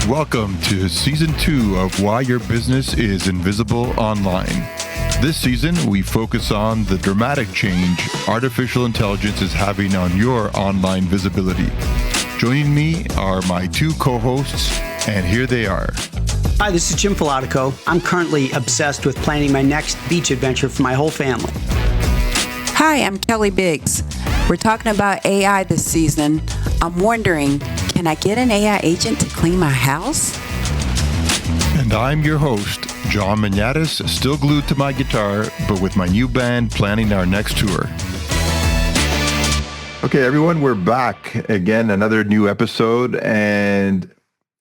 Welcome to Season 2 of Why Your Business is Invisible Online. This season, we focus on the dramatic change artificial intelligence is having on your online visibility. Joining me are my two co-hosts, and here they are. Hi, this is Jim Filatico. I'm currently obsessed with planning my next beach adventure for my whole family. Hi, I'm Kelly Biggs. We're talking about AI this season. I'm wondering, can I get an AI agent to clean my house? And I'm your host, John Manatis, still glued to my guitar, but with my new band planning our next tour. Okay, everyone, we're back again, another new episode, and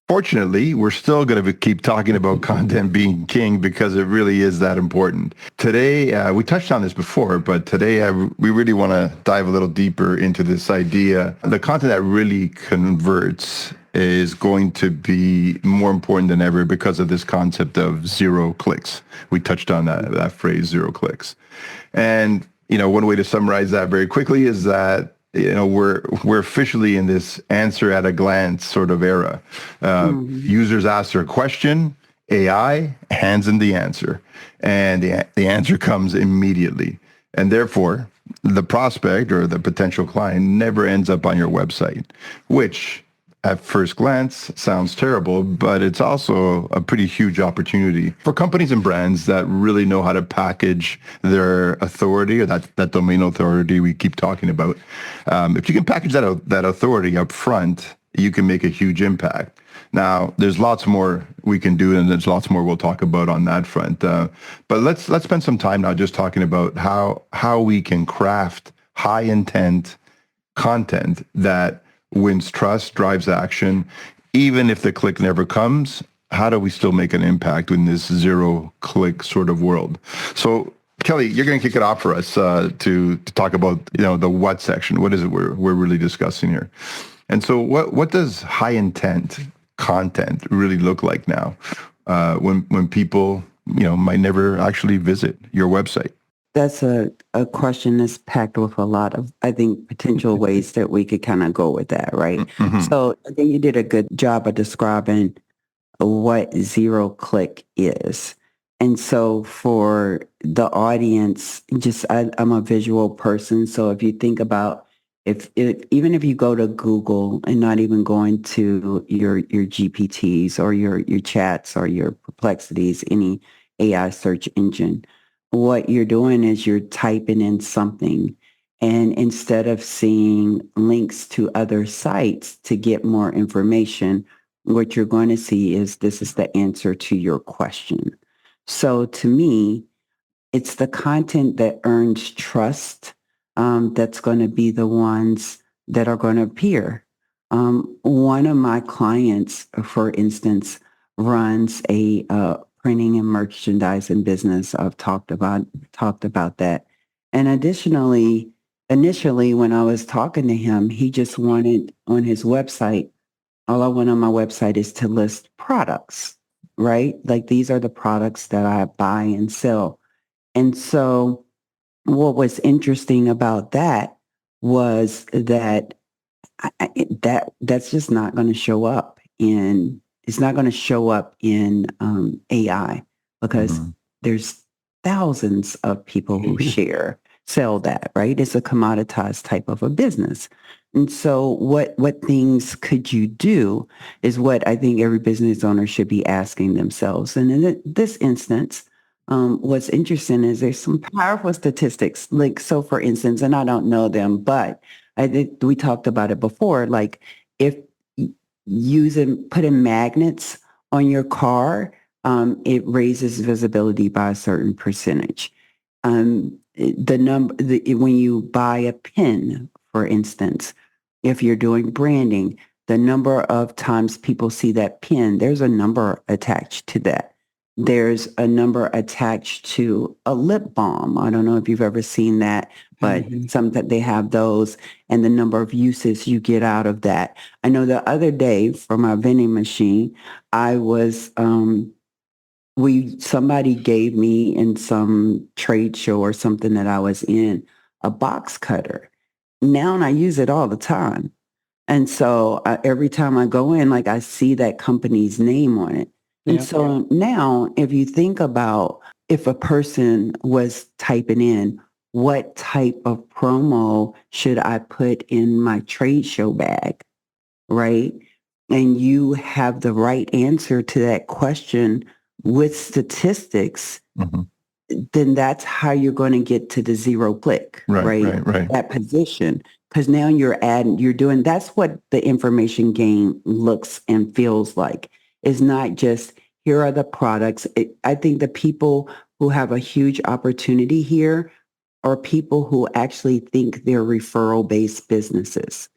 fortunately, we're still going to keep talking about content being king because it really is that important. Today, we touched on this before, but today we really want to dive a little deeper into this idea. The content that really converts is going to be more important than ever because of this concept of zero clicks. We touched on that phrase, zero clicks. And, one way to summarize that very quickly is that we're officially in this answer at a glance sort of era. Users ask their question, AI hands in the answer, and the answer comes immediately. And therefore, the prospect or the potential client never ends up on your website, which at first glance sounds terrible, but it's also a pretty huge opportunity for companies and brands that really know how to package their authority, or that domain authority we keep talking about. If you can package that authority up front, you can make a huge impact. Now, there's lots more we can do, and there's lots more we'll talk about on that front. But let's spend some time now just talking about how we can craft high intent content that wins trust, drives action. Even if the click never comes, how do we still make an impact in this zero click sort of world? So Kelly, you're going to kick it off for us to talk about the what section. What is it we're really discussing here? And so what does high intent content really look like now when people might never actually visit your website? That's a question that's packed with a lot of, I think, potential ways that we could kind of go with that, right? Mm-hmm. So I think you did a good job of describing what zero click is. And so for the audience, I'm a visual person. So if you think about even if you go to Google and not even going to your GPTs or your chats or your Perplexities, any AI search engine, what you're doing is you're typing in something, and instead of seeing links to other sites to get more information, what you're going to see is this is the answer to your question. So to me, it's the content that earns trust that's going to be the ones that are going to appear. One of my clients, for instance, runs a printing and merchandising business. I've talked about that. And additionally, initially, when I was talking to him, he just wanted on his website, all I want on my website is to list products, right? Like these are the products that I buy and sell. And so what was interesting about that was that that's just not going to show up it's not going to show up in AI because there's thousands of people who sell that, right? It's a commoditized type of a business. And so what things could you do is what I think every business owner should be asking themselves. And in this instance, what's interesting is there's some powerful statistics. Like, so for instance, and I don't know them, but I think we talked about it before, like if putting magnets on your car, it raises visibility by a certain percentage. When you buy a pen, for instance, if you're doing branding, the number of times people see that pen, there's a number attached to that. There's a number attached to a lip balm. I don't know if you've ever seen that, but some that they have those, and the number of uses you get out of that. I know the other day for my vending machine, I was somebody gave me in some trade show or something that I was in a box cutter. Now I use it all the time. And so every time I go in, like I see that company's name on it. And so now if you think about if a person was typing in, what type of promo should I put in my trade show bag, right? And you have the right answer to that question with statistics, Mhm. then that's how you're going to get to the zero click, Right, right? right, right. That position. Because now you're doing, that's what the information game looks and feels like. It's not just, here are the products. I think the people who have a huge opportunity here are people who actually think they're referral-based businesses.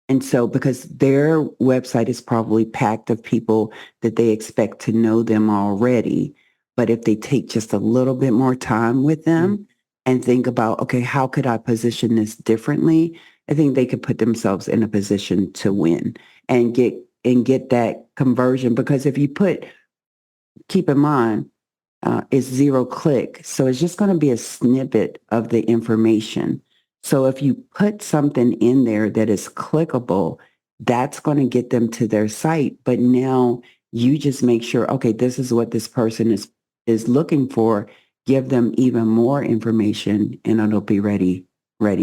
And so because their website is probably packed of people that they expect to know them already, but if they take just a little bit more time with them and think about, okay, how could I position this differently? I think they could put themselves in a position to win and get that conversion. Because if you keep in mind, it's zero click. So it's just going to be a snippet of the information. So if you put something in there that is clickable, that's going to get them to their site. But now you just make sure, okay, this is what this person is looking for. Give them even more information and it'll be ready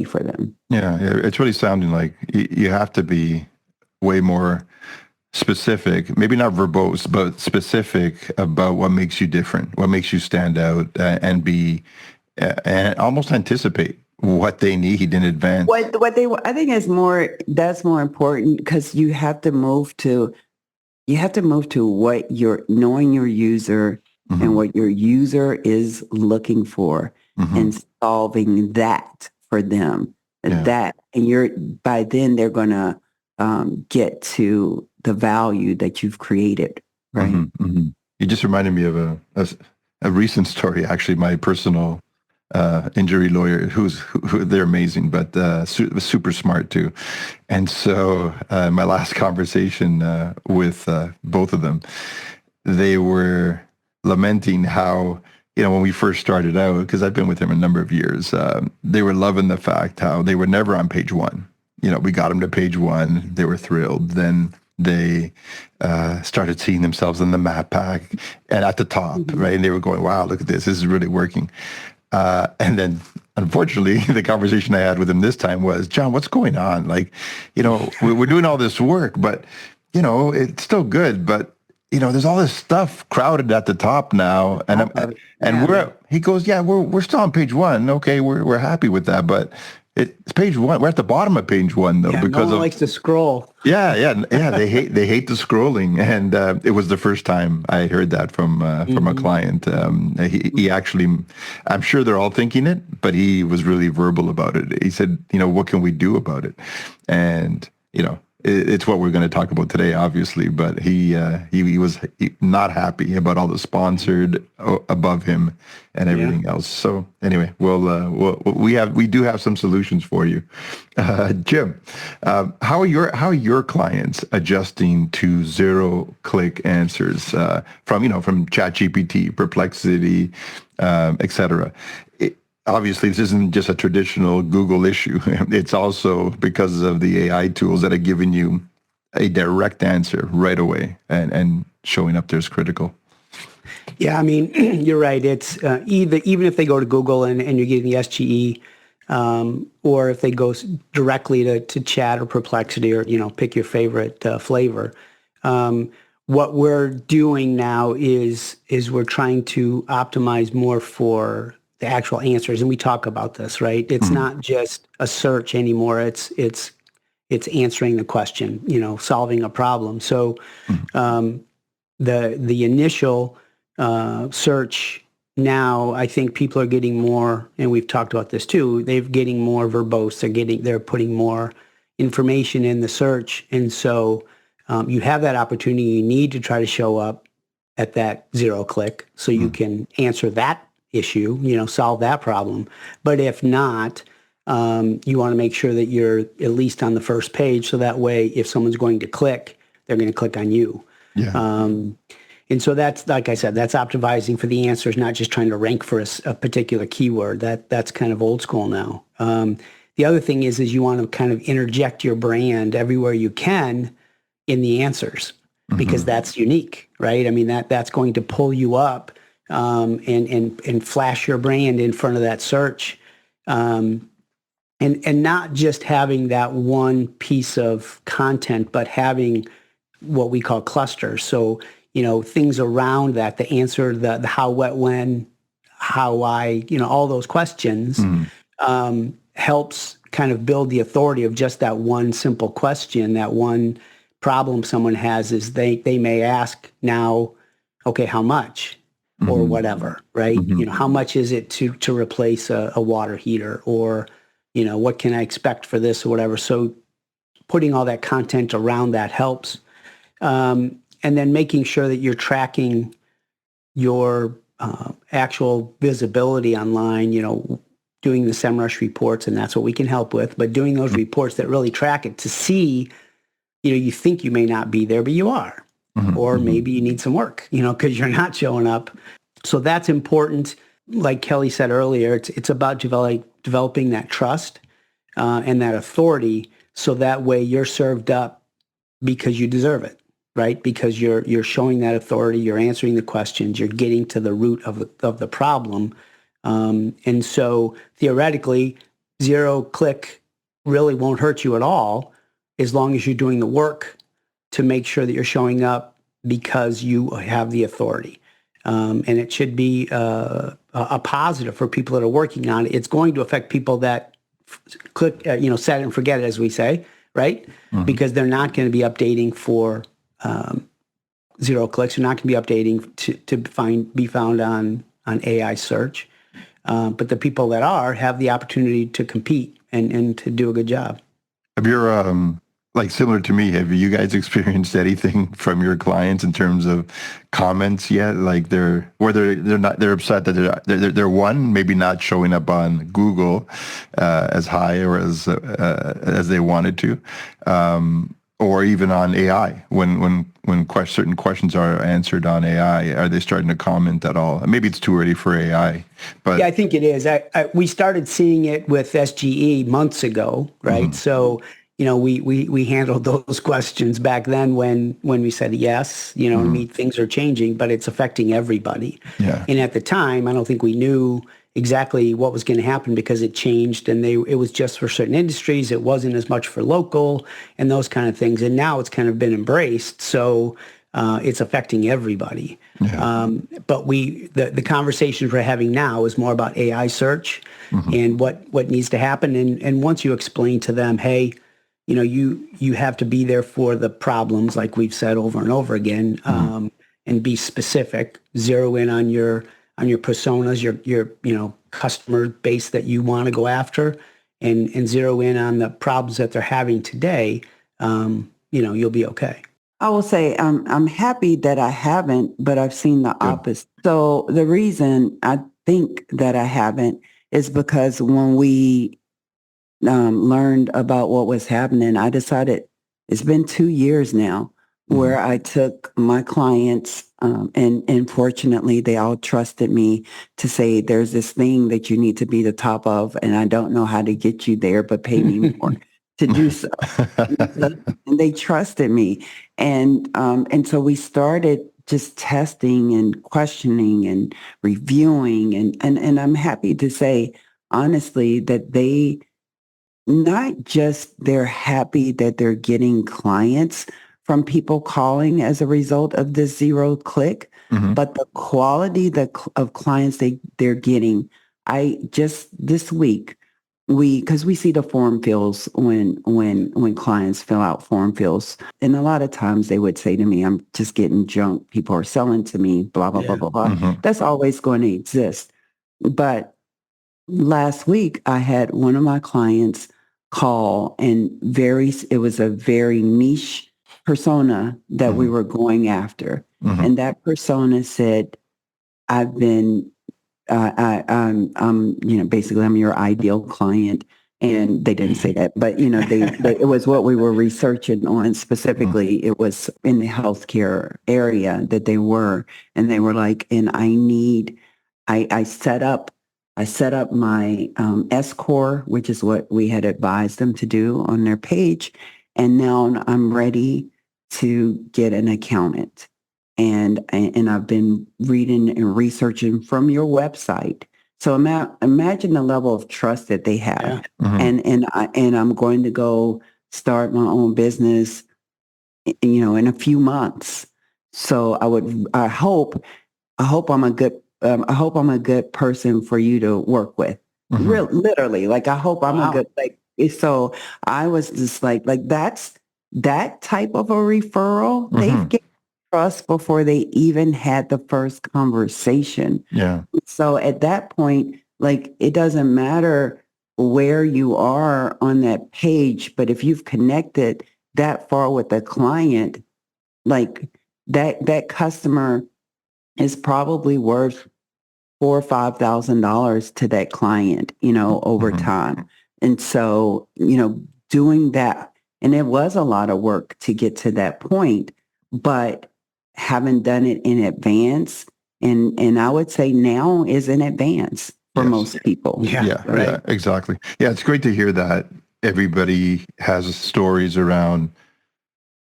for them. Yeah, it's really sounding like you have to be way more specific, maybe not verbose, but specific about what makes you different, what makes you stand out, and be and almost anticipate what they need in advance. I think that's more important because you have to move to what you're knowing your user and what your user is looking for and solving that for them. Yeah. That, and by then they're going to get to the value that you've created. Right. You just reminded me of a recent story, actually. My personal injury lawyer, who they're amazing, but super smart too. And so my last conversation with both of them, they were lamenting how, when we first started out, because I've been with them a number of years, they were loving the fact how they were never on page one. We got them to page one. They were thrilled. Then they started seeing themselves in the map pack and at the top, right? And they were going, wow, look at this. This is really working. And then, unfortunately, the conversation I had with him this time was, John, what's going on? Like, we're doing all this work, but, it's still good. But, there's all this stuff crowded at the top now. And he goes, yeah, we're still on page one. Okay, we're happy with that. But it's page one. We're at the bottom of page one, though, because no one likes to scroll. Yeah. They hate the scrolling, and it was the first time I heard that from a client. He actually, I'm sure they're all thinking it, but he was really verbal about it. He said, what can we do about it? And it's what we're going to talk about today, obviously. But he was not happy about all the sponsored above him and everything else. So anyway, we do have some solutions for you, Jim. How are your clients adjusting to zero click answers from ChatGPT, Perplexity, etc.? Obviously, this isn't just a traditional Google issue. It's also because of the AI tools that are giving you a direct answer right away and showing up there is critical. Yeah, I mean, you're right. It's even if they go to Google and you're getting the SGE, or if they go directly to Chat or Perplexity, or pick your favorite flavor. What we're doing now is we're trying to optimize more for the actual answers, and we talk about this, right? It's not just a search anymore. It's answering the question, solving a problem. So the initial search now, I think people are getting more, and we've talked about this too. They're getting more verbose. They're putting more information in the search, and so you have that opportunity. You need to try to show up at that zero click so you can answer that issue, solve that problem. But if not, you want to make sure that you're at least on the first page, so that way, if someone's going to click, they're going to click on you. Yeah. And so that's, like I said, that's optimizing for the answers, not just trying to rank for a particular keyword. That's kind of old school now. The other thing is you want to kind of interject your brand everywhere you can in the answers, because that's unique, right? I mean, that's going to pull you up and flash your brand in front of that search. And not just having that one piece of content, but having what we call clusters. So, things around that, the answer, the how, what, when, how, why, all those questions helps kind of build the authority of just that one simple question. That one problem someone has is they may ask now, okay, how much? Or whatever, right? How much is it to replace a water heater? Or, what can I expect for this or whatever? So putting all that content around that helps. And then making sure that you're tracking your actual visibility online, doing the SEMrush reports, and that's what we can help with, but doing those reports that really track it to see, you think you may not be there, but you are. Or maybe you need some work, because you're not showing up. So that's important. Like Kelly said earlier, it's about developing that trust and that authority, so that way you're served up because you deserve it, right? Because you're showing that authority, you're answering the questions, you're getting to the root of the problem. And so theoretically, zero-click really won't hurt you at all, as long as you're doing the work to make sure that you're showing up because you have the authority. And it should be a positive for people that are working on it. It's going to affect people that click, set it and forget it, as we say, right? Because they're not going to be updating for zero clicks. They're not going to be updating to be found on AI search. But the people that have the opportunity to compete and to do a good job. Have your similar to me, have you guys experienced anything from your clients in terms of comments yet? Like they're upset that they're one, maybe not showing up on Google as high or as they wanted to, or even on AI when certain questions are answered on AI. Are they starting to comment at all? Maybe it's too early for AI, but yeah, I think it is. We started seeing it with SGE months ago, right? So. We handled those questions back then when we said yes, things are changing, but it's affecting everybody. Yeah. And at the time, I don't think we knew exactly what was going to happen, because it changed, and it was just for certain industries. It wasn't as much for local and those kind of things. And now it's kind of been embraced. So it's affecting everybody. Yeah. But the conversations we're having now is more about AI search and what needs to happen. And once you explain to them, hey, you have to be there for the problems, like we've said over and over again, and be specific, zero in on your personas, your customer base that you want to go after, and zero in on the problems that they're having today. You'll be okay. I will say I'm happy that I haven't, but I've seen the opposite. So the reason I think that I haven't is because when we learned about what was happening, I decided, it's been 2 years now, where I took my clients, and fortunately they all trusted me to say, there's this thing that you need to be the top of, and I don't know how to get you there, but pay me more to do so. And they trusted me. And so we started just testing and questioning and reviewing. And I'm happy to say, honestly, that they, not just they're happy that they're getting clients from people calling as a result of this zero click, but the quality of clients they're getting. I just this week, because we see the form fills when clients fill out form fills, and a lot of times they would say to me, I'm just getting junk. People are selling to me, blah, blah, blah, blah, blah. That's always going to exist. But last week, I had one of my clients call, and it was a very niche persona that we were going after. And that persona said, I've been, basically I'm your ideal client. And they didn't say that, but it was what we were researching on. Specifically, it was in the healthcare area that they were, and they were like, and I set up I set up my S-Core, which is what we had advised them to do on their page. And now I'm ready to get an accountant. And I've been reading and researching from your website. So imagine the level of trust that they have. Yeah. And I'm going to go start my own business, in a few months. So I hope I'm a good person for you to work with. Real, literally, like, I hope I'm a good, like, so I was just like that's that type of a referral. They've given trust before they even had the first conversation. Yeah. So at that point, like, it doesn't matter where you are on that page, but if you've connected that far with the client, like, that customer is probably worth $4,000 or $5,000 to that client, over time. And so, doing that, and it was a lot of work to get to that point, but having done it in advance, and I would say now is in advance for most people. Yeah, exactly. Yeah, it's great to hear that everybody has stories around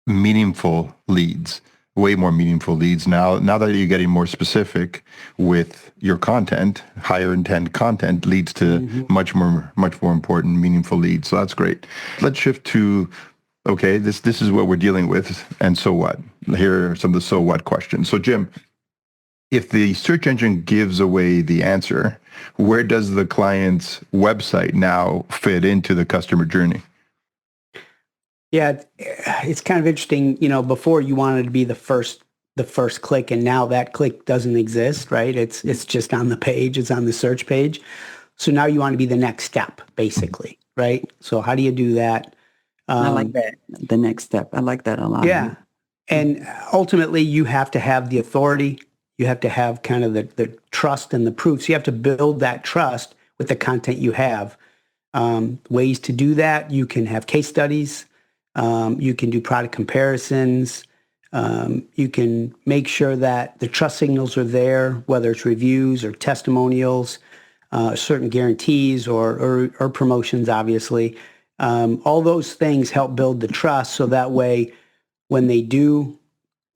meaningful leads, way more meaningful leads now that you're getting more specific with your content. Higher intent content leads to much more important, meaningful leads. So that's great. Let's shift to, okay, this is what we're dealing with, and so what? Here are some of the so what questions. So Jim, if the search engine gives away the answer, where does the client's website now fit into the customer journey? Yeah, it's kind of interesting. Before you wanted to be the first click, and now that click doesn't exist, right? It's just on the page. It's on the search page. So now you want to be the next step, basically, right? So how do you do that? I like that. The next step. I like that a lot. Yeah. And ultimately, you have to have the authority. You have to have kind of the trust and the proof. So you have to build that trust with the content you have. Ways to do that: you can have case studies. You can do product comparisons. You can make sure that the trust signals are there, whether it's reviews or testimonials, certain guarantees or promotions, obviously. All those things help build the trust, so that way when they do,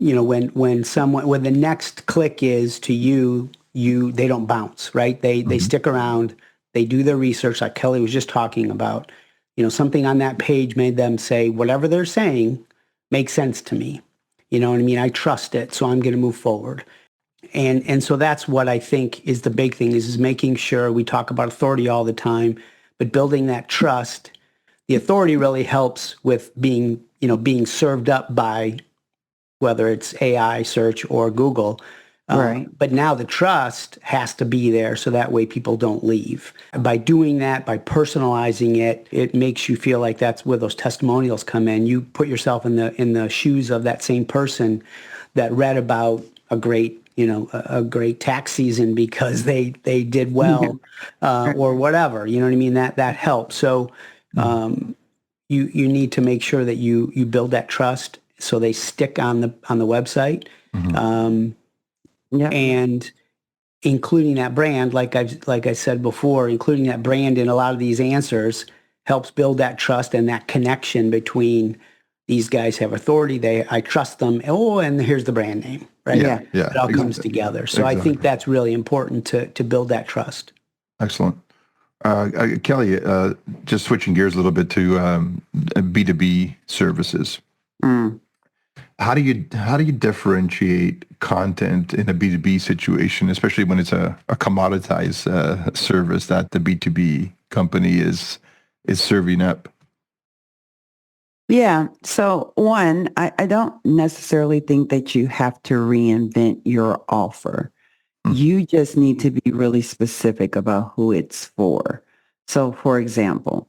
when the next click is to you, they don't bounce, right? They stick around, they do their research, like Kelly was just talking about. Something on that page made them say, whatever they're saying makes sense to me. You know what I mean? I trust it, so I'm going to move forward. And so that's what I think is the big thing, is making sure, we talk about authority all the time, but building that trust. The authority really helps with being served up by, whether it's AI search or Google. Right. But now the trust has to be there, so that way people don't leave. By doing that, by personalizing it, it makes you feel like that's where those testimonials come in. You put yourself in the shoes of that same person that read about a great tax season because they did well, or whatever. You know what I mean? That helps. So you need to make sure that you build that trust so they stick on the website. And including that brand, like I said before, including that brand in a lot of these answers helps build that trust and that connection between, these guys have authority, I trust them. Oh, and here's the brand name, right? Yeah. It all comes together. So I think that's really important to build that trust. Excellent. Kelly, just switching gears a little bit to B2B services. How do you differentiate content in a B2B situation, especially when it's a commoditized service that the B2B company is serving up? Yeah. So one, I don't necessarily think that you have to reinvent your offer. You just need to be really specific about who it's for. So for example,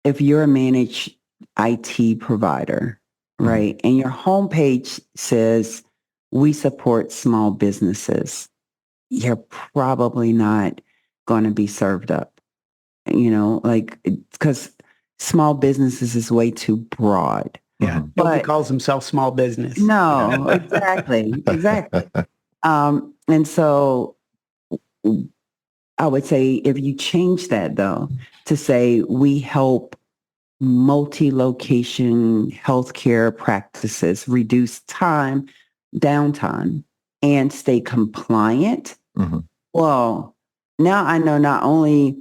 if you're a managed IT provider, right, and your homepage says, we support small businesses, you're probably not going to be served up, because small businesses is way too broad. Yeah. Nobody calls himself small business. No, exactly. And so I would say if you change that though, to say we help multi-location healthcare practices reduce downtime, and stay compliant. Mm-hmm. Well, now I know not only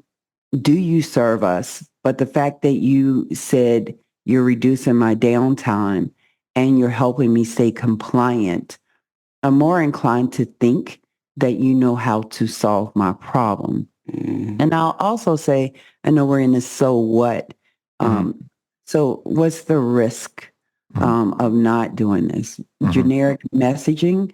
do you serve us, but the fact that you said you're reducing my downtime and you're helping me stay compliant, I'm more inclined to think that you know how to solve my problem. And I'll also say, I know we're in this so what. So what's the risk of not doing this? Generic messaging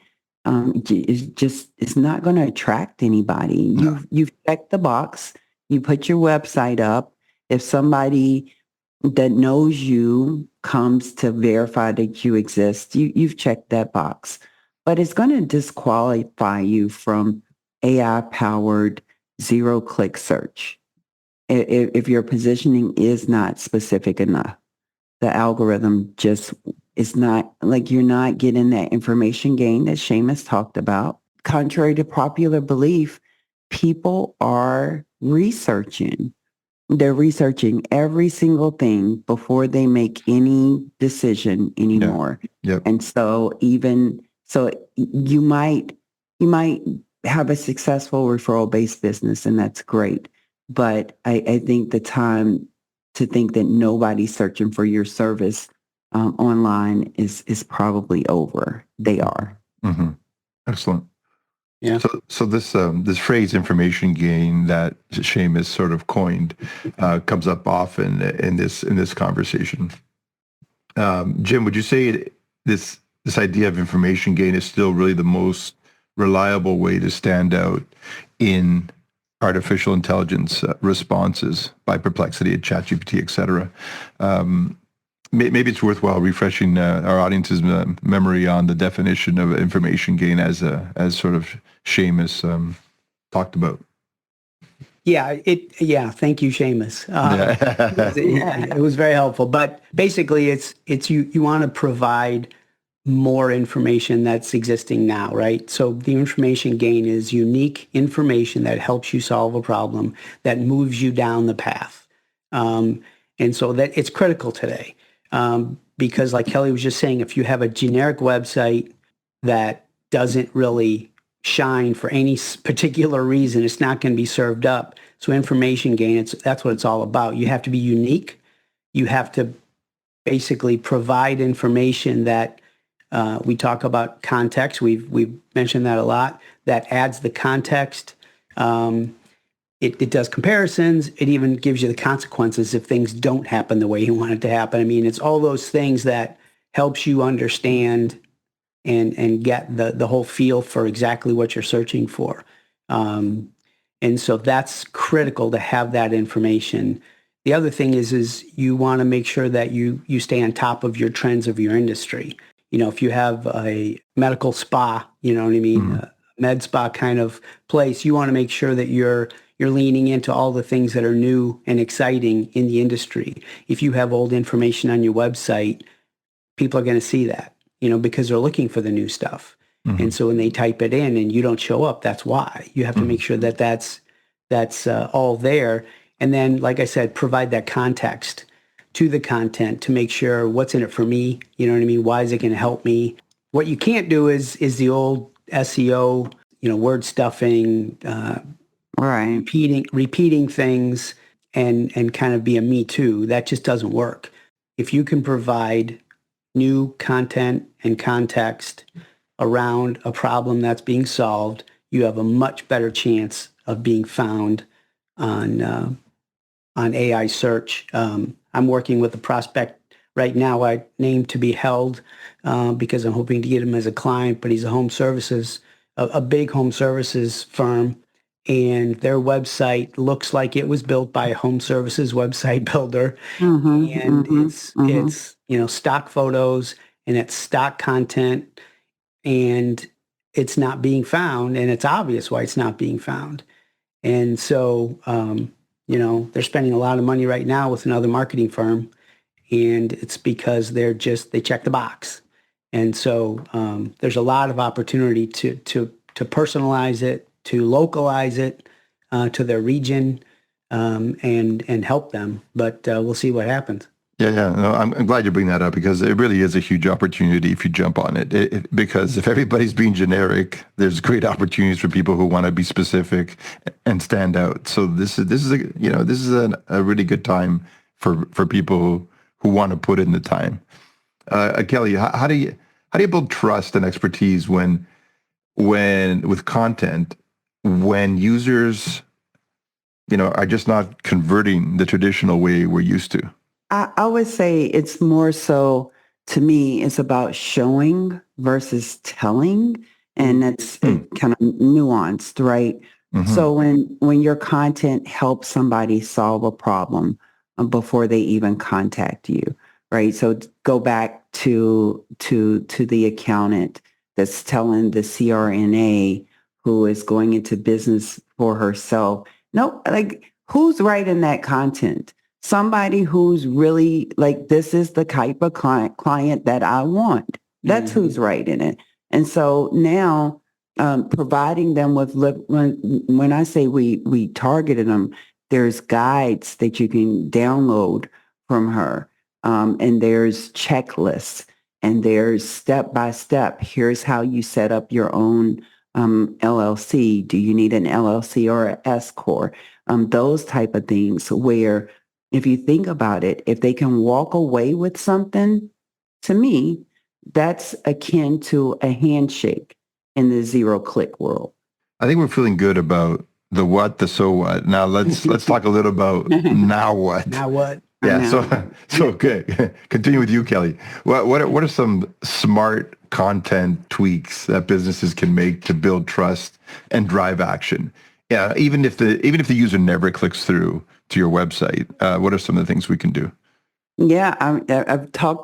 is not going to attract anybody. No. You've checked the box. You put your website up. If somebody that knows you comes to verify that you exist, you've checked that box. But it's going to disqualify you from AI-powered zero-click search if your positioning is not specific enough. The algorithm just is not, like, you're not getting that information gain that Seamus talked about. Contrary to popular belief, people are researching. They're researching every single thing before they make any decision anymore. Yep. And so you might have a successful referral-based business, and that's great. But I think the time to think that nobody's searching for your service online is probably over. They are. Mm-hmm. Excellent. Yeah. So this phrase "information gain" that Seamus sort of coined comes up often in this conversation. Jim, would you say this idea of information gain is still really the most reliable way to stand out in artificial intelligence responses by Perplexity, ChatGPT, et cetera? Maybe it's worthwhile refreshing our audience's memory on the definition of information gain as sort of Seamus talked about. Yeah, thank you, Seamus. It was very helpful. But basically, it's you want to provide more information that's existing now, right? So the information gain is unique information that helps you solve a problem, that moves you down the path. And so that it's critical today. Because like Kelly was just saying, if you have a generic website that doesn't really shine for any particular reason, it's not going to be served up. So information gain, that's what it's all about. You have to be unique. You have to basically provide information that we talk about context. We've mentioned that a lot. That adds the context. It does comparisons. It even gives you the consequences if things don't happen the way you want it to happen. I mean, it's all those things that helps you understand and get the whole feel for exactly what you're searching for. And so that's critical to have that information. The other thing is you want to make sure that you stay on top of your trends of your industry. You know, if you have a medical spa, you know what I mean, a med spa kind of place, you want to make sure that you're leaning into all the things that are new and exciting in the industry. If you have old information on your website, people are going to see that, you know, because they're looking for the new stuff. Mm-hmm. And so when they type it in and you don't show up, that's why. You have to make sure that that's all there. And then, like I said, provide that context to the content to make sure what's in it for me. You know what I mean? Why is it going to help me? What you can't do is the old SEO, you know, word stuffing, right, repeating things and kind of be a me too. That just doesn't work. If you can provide new content and context around a problem that's being solved, you have a much better chance of being found on AI search. I'm working with a prospect right now I named to be held because I'm hoping to get him as a client, but he's a big home services firm, and their website looks like it was built by a home services website builder. It's you know, stock photos and it's stock content, and it's not being found, and it's obvious why it's not being found. And so, you know, they're spending a lot of money right now with another marketing firm, and it's because they check the box. And so there's a lot of opportunity to personalize it, to localize it, to their region and help them. But we'll see what happens. Yeah. No, I'm glad you bring that up because it really is a huge opportunity if you jump on it. Because if everybody's being generic, there's great opportunities for people who want to be specific and stand out. So this is a really good time for people who want to put in the time. Kelly, how do you build trust and expertise when with content when users are just not converting the traditional way we're used to? I would say it's more so, to me, it's about showing versus telling. And that's kind of nuanced, right? Mm-hmm. So when your content helps somebody solve a problem before they even contact you, right? So go back to the accountant that's telling the CRNA who is going into business for herself. No, like, who's writing that content? Somebody who's really like, this is the type of client that I want. That's who's writing it. And so now providing them with, when I say we targeted them, there's guides that you can download from her. And there's checklists and there's step-by-step. Here's how you set up your own LLC. Do you need an LLC or an S Corp? Those type of things where, if you think about it, if they can walk away with something, to me, that's akin to a handshake in the zero-click world. I think we're feeling good about the what, the so what. Now let's talk a little about now what. Now what? Yeah. So okay. Continue with you, Kelly. What are some smart content tweaks that businesses can make to build trust and drive action? Yeah. Even if the user never clicks through to your website, what are some of the things we can do? Yeah,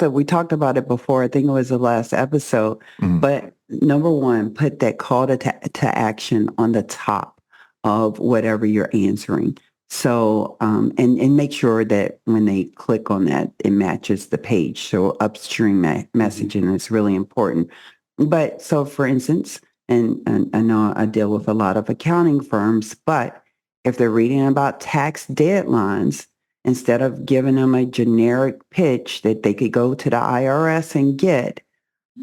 we talked about it before. I think it was the last episode. Mm-hmm. But number one, put that call to action on the top of whatever you're answering. So, and make sure that when they click on that, it matches the page. So upstream messaging is really important. But so, for instance, and I know I deal with a lot of accounting firms, but if they're reading about tax deadlines, instead of giving them a generic pitch that they could go to the IRS and get,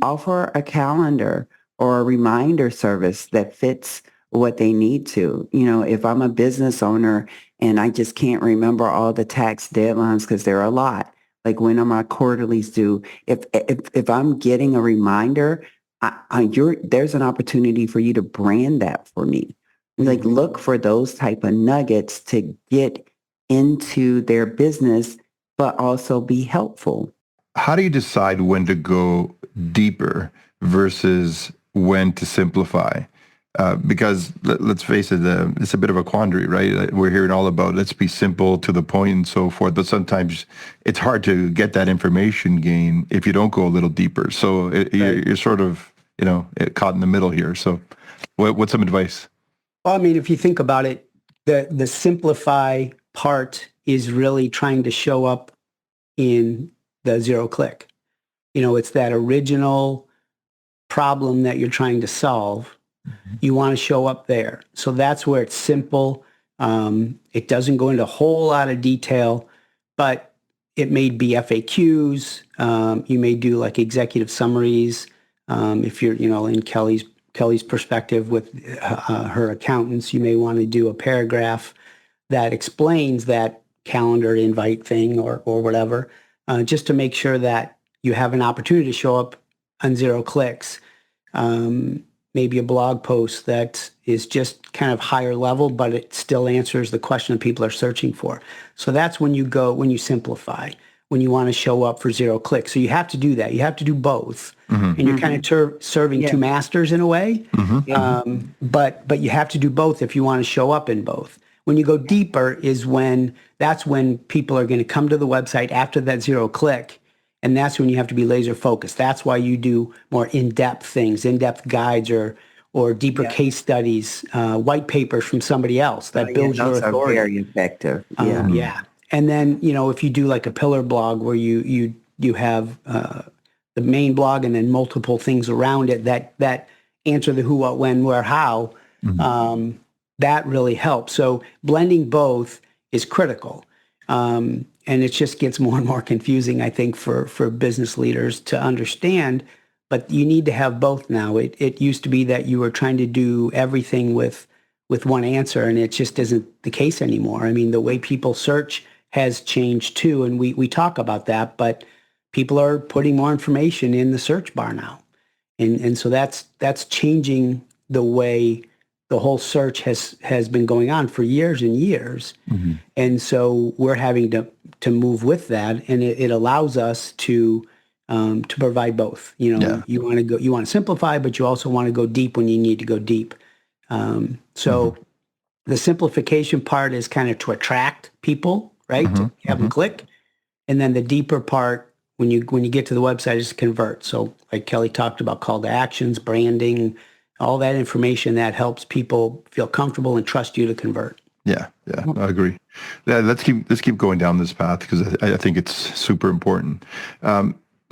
offer a calendar or a reminder service that fits what they need to. If I'm a business owner and I just can't remember all the tax deadlines because there are a lot, like when are my quarterlies due? If I'm getting a reminder, there's an opportunity for you to brand that for me. Like, look for those type of nuggets to get into their business, but also be helpful. How do you decide when to go deeper versus when to simplify? Because let's face it, it's a bit of a quandary, right? We're hearing all about let's be simple, to the point, and so forth. But sometimes it's hard to get that information gain if you don't go a little deeper. So you're sort of caught in the middle here. So what's some advice? Well, I mean, if you think about it, the simplify part is really trying to show up in the zero click. It's that original problem that you're trying to solve. Mm-hmm. You want to show up there. So that's where it's simple. It doesn't go into a whole lot of detail, but it may be FAQs. You may do like executive summaries. If you're, in Kelly's perspective with her accountants, you may want to do a paragraph that explains that calendar invite thing or whatever, just to make sure that you have an opportunity to show up on zero clicks. Maybe a blog post that is just kind of higher level, but it still answers the question that people are searching for. So that's when you simplify, when you want to show up for zero clicks. So you have to do that. You have to do both. Mm-hmm. And you're kind of serving two masters in a way. Mm-hmm. But you have to do both if you want to show up in both. When you go deeper that's when people are going to come to the website after that zero click. And that's when you have to be laser focused. That's why you do more in-depth things, in-depth guides or deeper case studies, white papers from somebody else that builds your authority. Those are very effective. Yeah. And then, if you do like a pillar blog where you have the main blog and then multiple things around it that answer the who, what, when, where, how, that really helps. So blending both is critical. And it just gets more and more confusing, I think, for business leaders to understand. But you need to have both now. It used to be that you were trying to do everything with one answer, and it just isn't the case anymore. I mean, the way people search has changed too, and we talk about that, but people are putting more information in the search bar now. And so that's changing the way the whole search has been going on for years and years. Mm-hmm. And so we're having to move with that, and it allows us to provide both. You know, you want to simplify, but you also want to go deep when you need to go deep. So the simplification part is kind of to attract people, right? To have them click. And then the deeper part, when you get to the website, is to convert. So like Kelly talked about, call to actions, branding, all that information that helps people feel comfortable and trust you to convert. Yeah, I agree. Yeah, let's keep going down this path, because I think it's super important.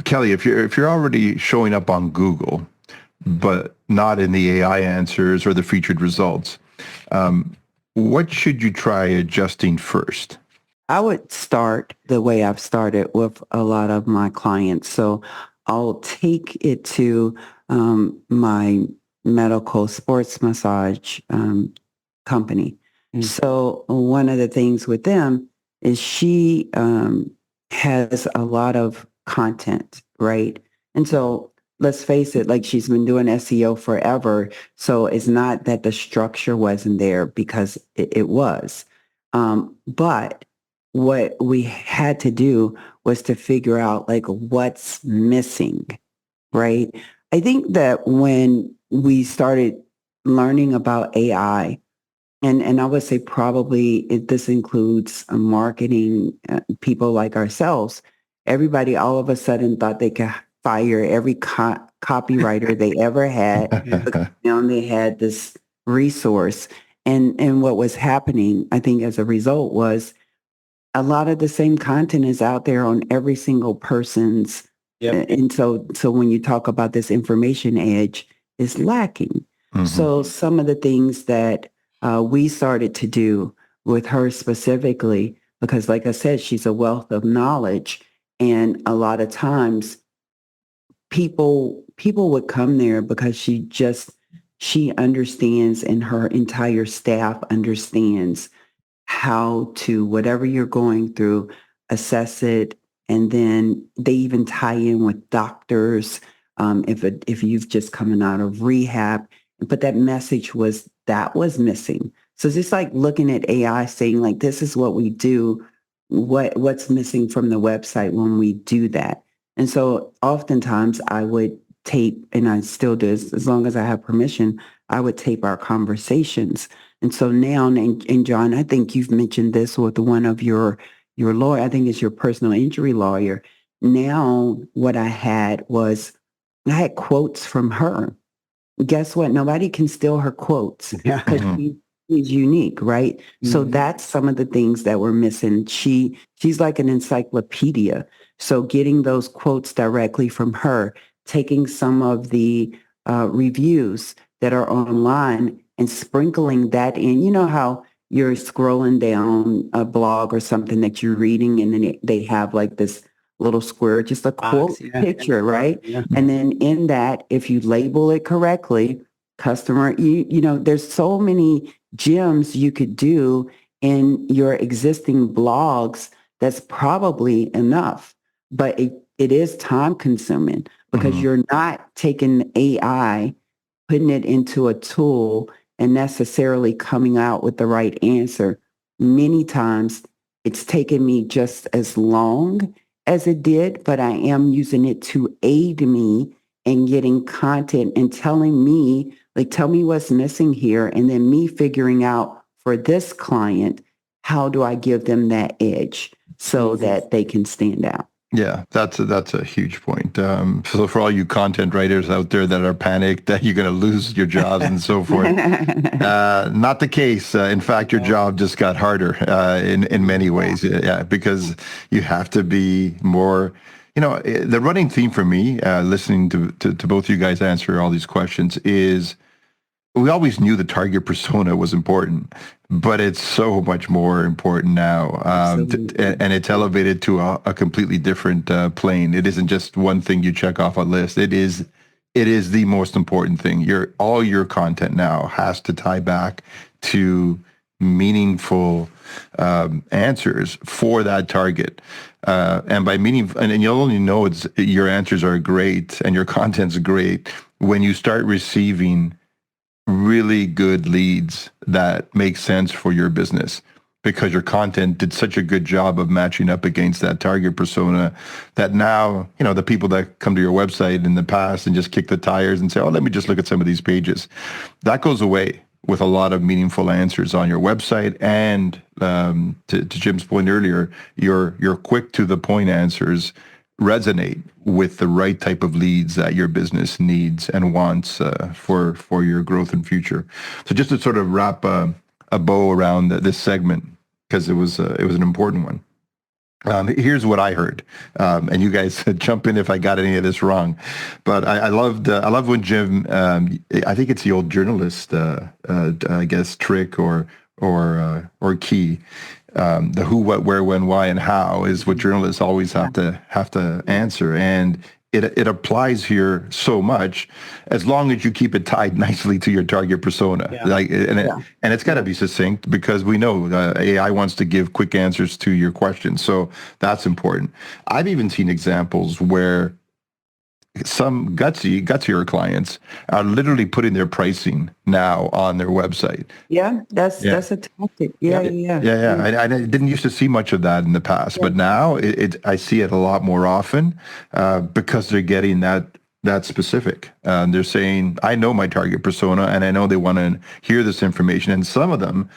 Kelly, if you're already showing up on Google, but not in the AI answers or the featured results, what should you try adjusting first? I would start the way I've started with a lot of my clients. So I'll take it to my medical sports massage company. Mm-hmm. So one of the things with them is she has a lot of content, right? And so let's face it, like, she's been doing SEO forever. So it's not that the structure wasn't there, because it was. But what we had to do was to figure out, like, what's missing, right? I think that when we started learning about AI, and I would say probably this includes marketing people like ourselves, everybody all of a sudden thought they could fire every copywriter they ever had. Because now they had this resource. And what was happening, I think, as a result, was a lot of the same content is out there on every single person's. Yep. And so when you talk about this information edge, is lacking. Mm-hmm. So some of the things that we started to do with her specifically, because like I said, she's a wealth of knowledge. And a lot of times people would come there because she understands, and her entire staff understands how to, whatever you're going through, assess it. And then they even tie in with doctors if you've just coming out of rehab. But that message was missing. So it's just like looking at AI saying, like, this is what we do. What's missing from the website when we do that? And so oftentimes I would tape, and I still do, as long as I have permission, I would tape our conversations. And so now, and John, I think you've mentioned this with one of your lawyer, I think it's your personal injury lawyer. Now what I had quotes from her. Guess what? Nobody can steal her quotes, because she's unique, right? Mm-hmm. So that's some of the things that were missing. She's like an encyclopedia. So getting those quotes directly from her, taking some of the reviews that are online and sprinkling that in. You know how you're scrolling down a blog or something that you're reading, and then they have like this little square, just a quote picture, right? Yeah. And then in that, if you label it correctly, customer, you know, there's so many gems you could do in your existing blogs. That's probably enough, but it is time consuming, because you're not taking AI, putting it into a tool, and necessarily coming out with the right answer. Many times it's taken me just as long as it did, but I am using it to aid me in getting content and telling me, like, tell me what's missing here. And then me figuring out for this client, how do I give them that edge so that they can stand out? Yeah, that's a huge point. So for all you content writers out there that are panicked that you're going to lose your jobs and so forth, not the case. In fact, your job just got harder in many ways. Yeah, because you have to be more. You know, the running theme for me, listening to both you guys answer all these questions, is we always knew the target persona was important, but it's so much more important now. And it's elevated to a completely different plane. It isn't just one thing you check off a list. It is the most important thing. All your content now has to tie back to meaningful answers for that target. And by and you'll only know your answers are great and your content's great when you start receiving really good leads that make sense for your business, because your content did such a good job of matching up against that target persona that now, the people that come to your website in the past and just kick the tires and say, oh, let me just look at some of these pages, that goes away with a lot of meaningful answers on your website. And to Jim's point earlier, your quick to the point answers resonate with the right type of leads that your business needs and wants for your growth and future. So just to sort of wrap a bow around this segment, because it was an important one. Here's what I heard, and you guys jump in if I got any of this wrong. But I loved when Jim, I think it's the old journalist, I guess, trick or key. The who, what, where, when, why, and how is what journalists always have to answer, and it applies here so much as long as you keep it tied nicely to your target persona. Yeah. And it's got to be succinct, because we know AI wants to give quick answers to your questions, so that's important. I've even seen examples where some gutsier clients are literally putting their pricing now on their website. Yeah, that's a tactic. Yeah. I didn't used to see much of that in the past, but now I see it a lot more often because they're getting that specific. They're saying, I know my target persona, and I know they want to hear this information. And some of them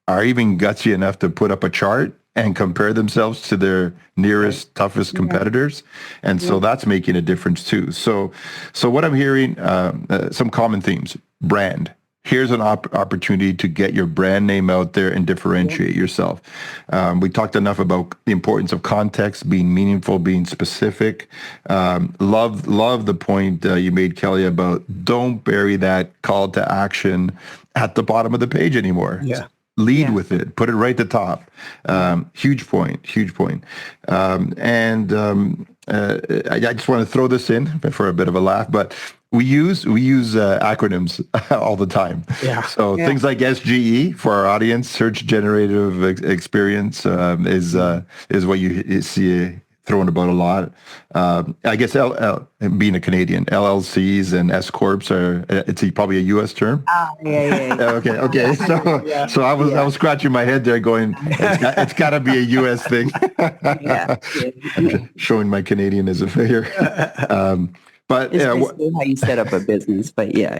are even gutsy enough to put up a chart and compare themselves to their nearest, toughest competitors. And so that's making a difference too. So what I'm hearing, some common themes: brand. Here's an opportunity to get your brand name out there and differentiate yourself. We talked enough about the importance of context, being meaningful, being specific. Love the point you made, Kelly, about don't bury that call to action at the bottom of the page anymore. Yeah. Lead with it. Put it right at the top. Huge point. And I just want to throw this in for a bit of a laugh, but we use acronyms all the time. Yeah. So things like SGE for our audience, Search Generative Experience, is what you see thrown about a lot. I guess being a Canadian, LLCs and S corps it's probably a U.S. term. Yeah. Okay. So I was scratching my head there, going, it's got to be a U.S. thing. Showing my Canadianism here. But it's basically how you set up a business. But yeah.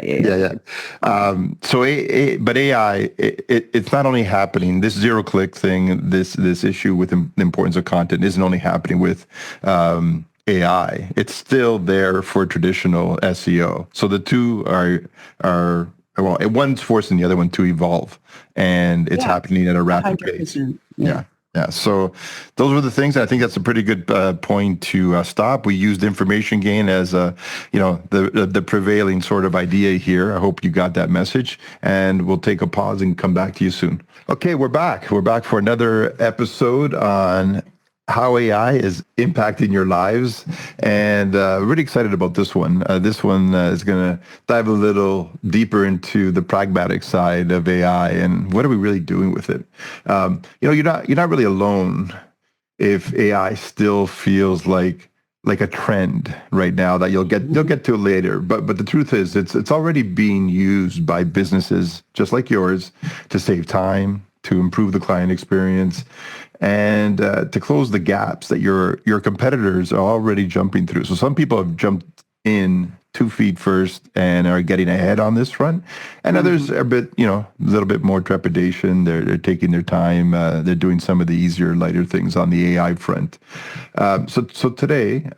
But AI, it's not only happening. This zero-click thing, this issue with the importance of content, isn't only happening with AI. It's still there for traditional SEO. So the two are one's forcing the other one to evolve, and it's happening at a rapid 100%. Pace. Yeah. So those were the things. I think that's a pretty good point to stop. We used information gain as the prevailing sort of idea here. I hope you got that message, and we'll take a pause and come back to you soon. Okay, we're back. We're back for another episode on how AI is impacting your lives, and really excited about this one. This one is going to dive a little deeper into the pragmatic side of AI and what are we really doing with it. You're not really alone if AI still feels like a trend right now that you'll get to later. But the truth is, it's already being used by businesses just like yours to save time, to improve the client experience, and to close the gaps that your competitors are already jumping through. So some people have jumped in 2 feet first and are getting ahead on this front, and others are a little bit more trepidation. They're taking their time. They're doing some of the easier, lighter things on the AI front. So today,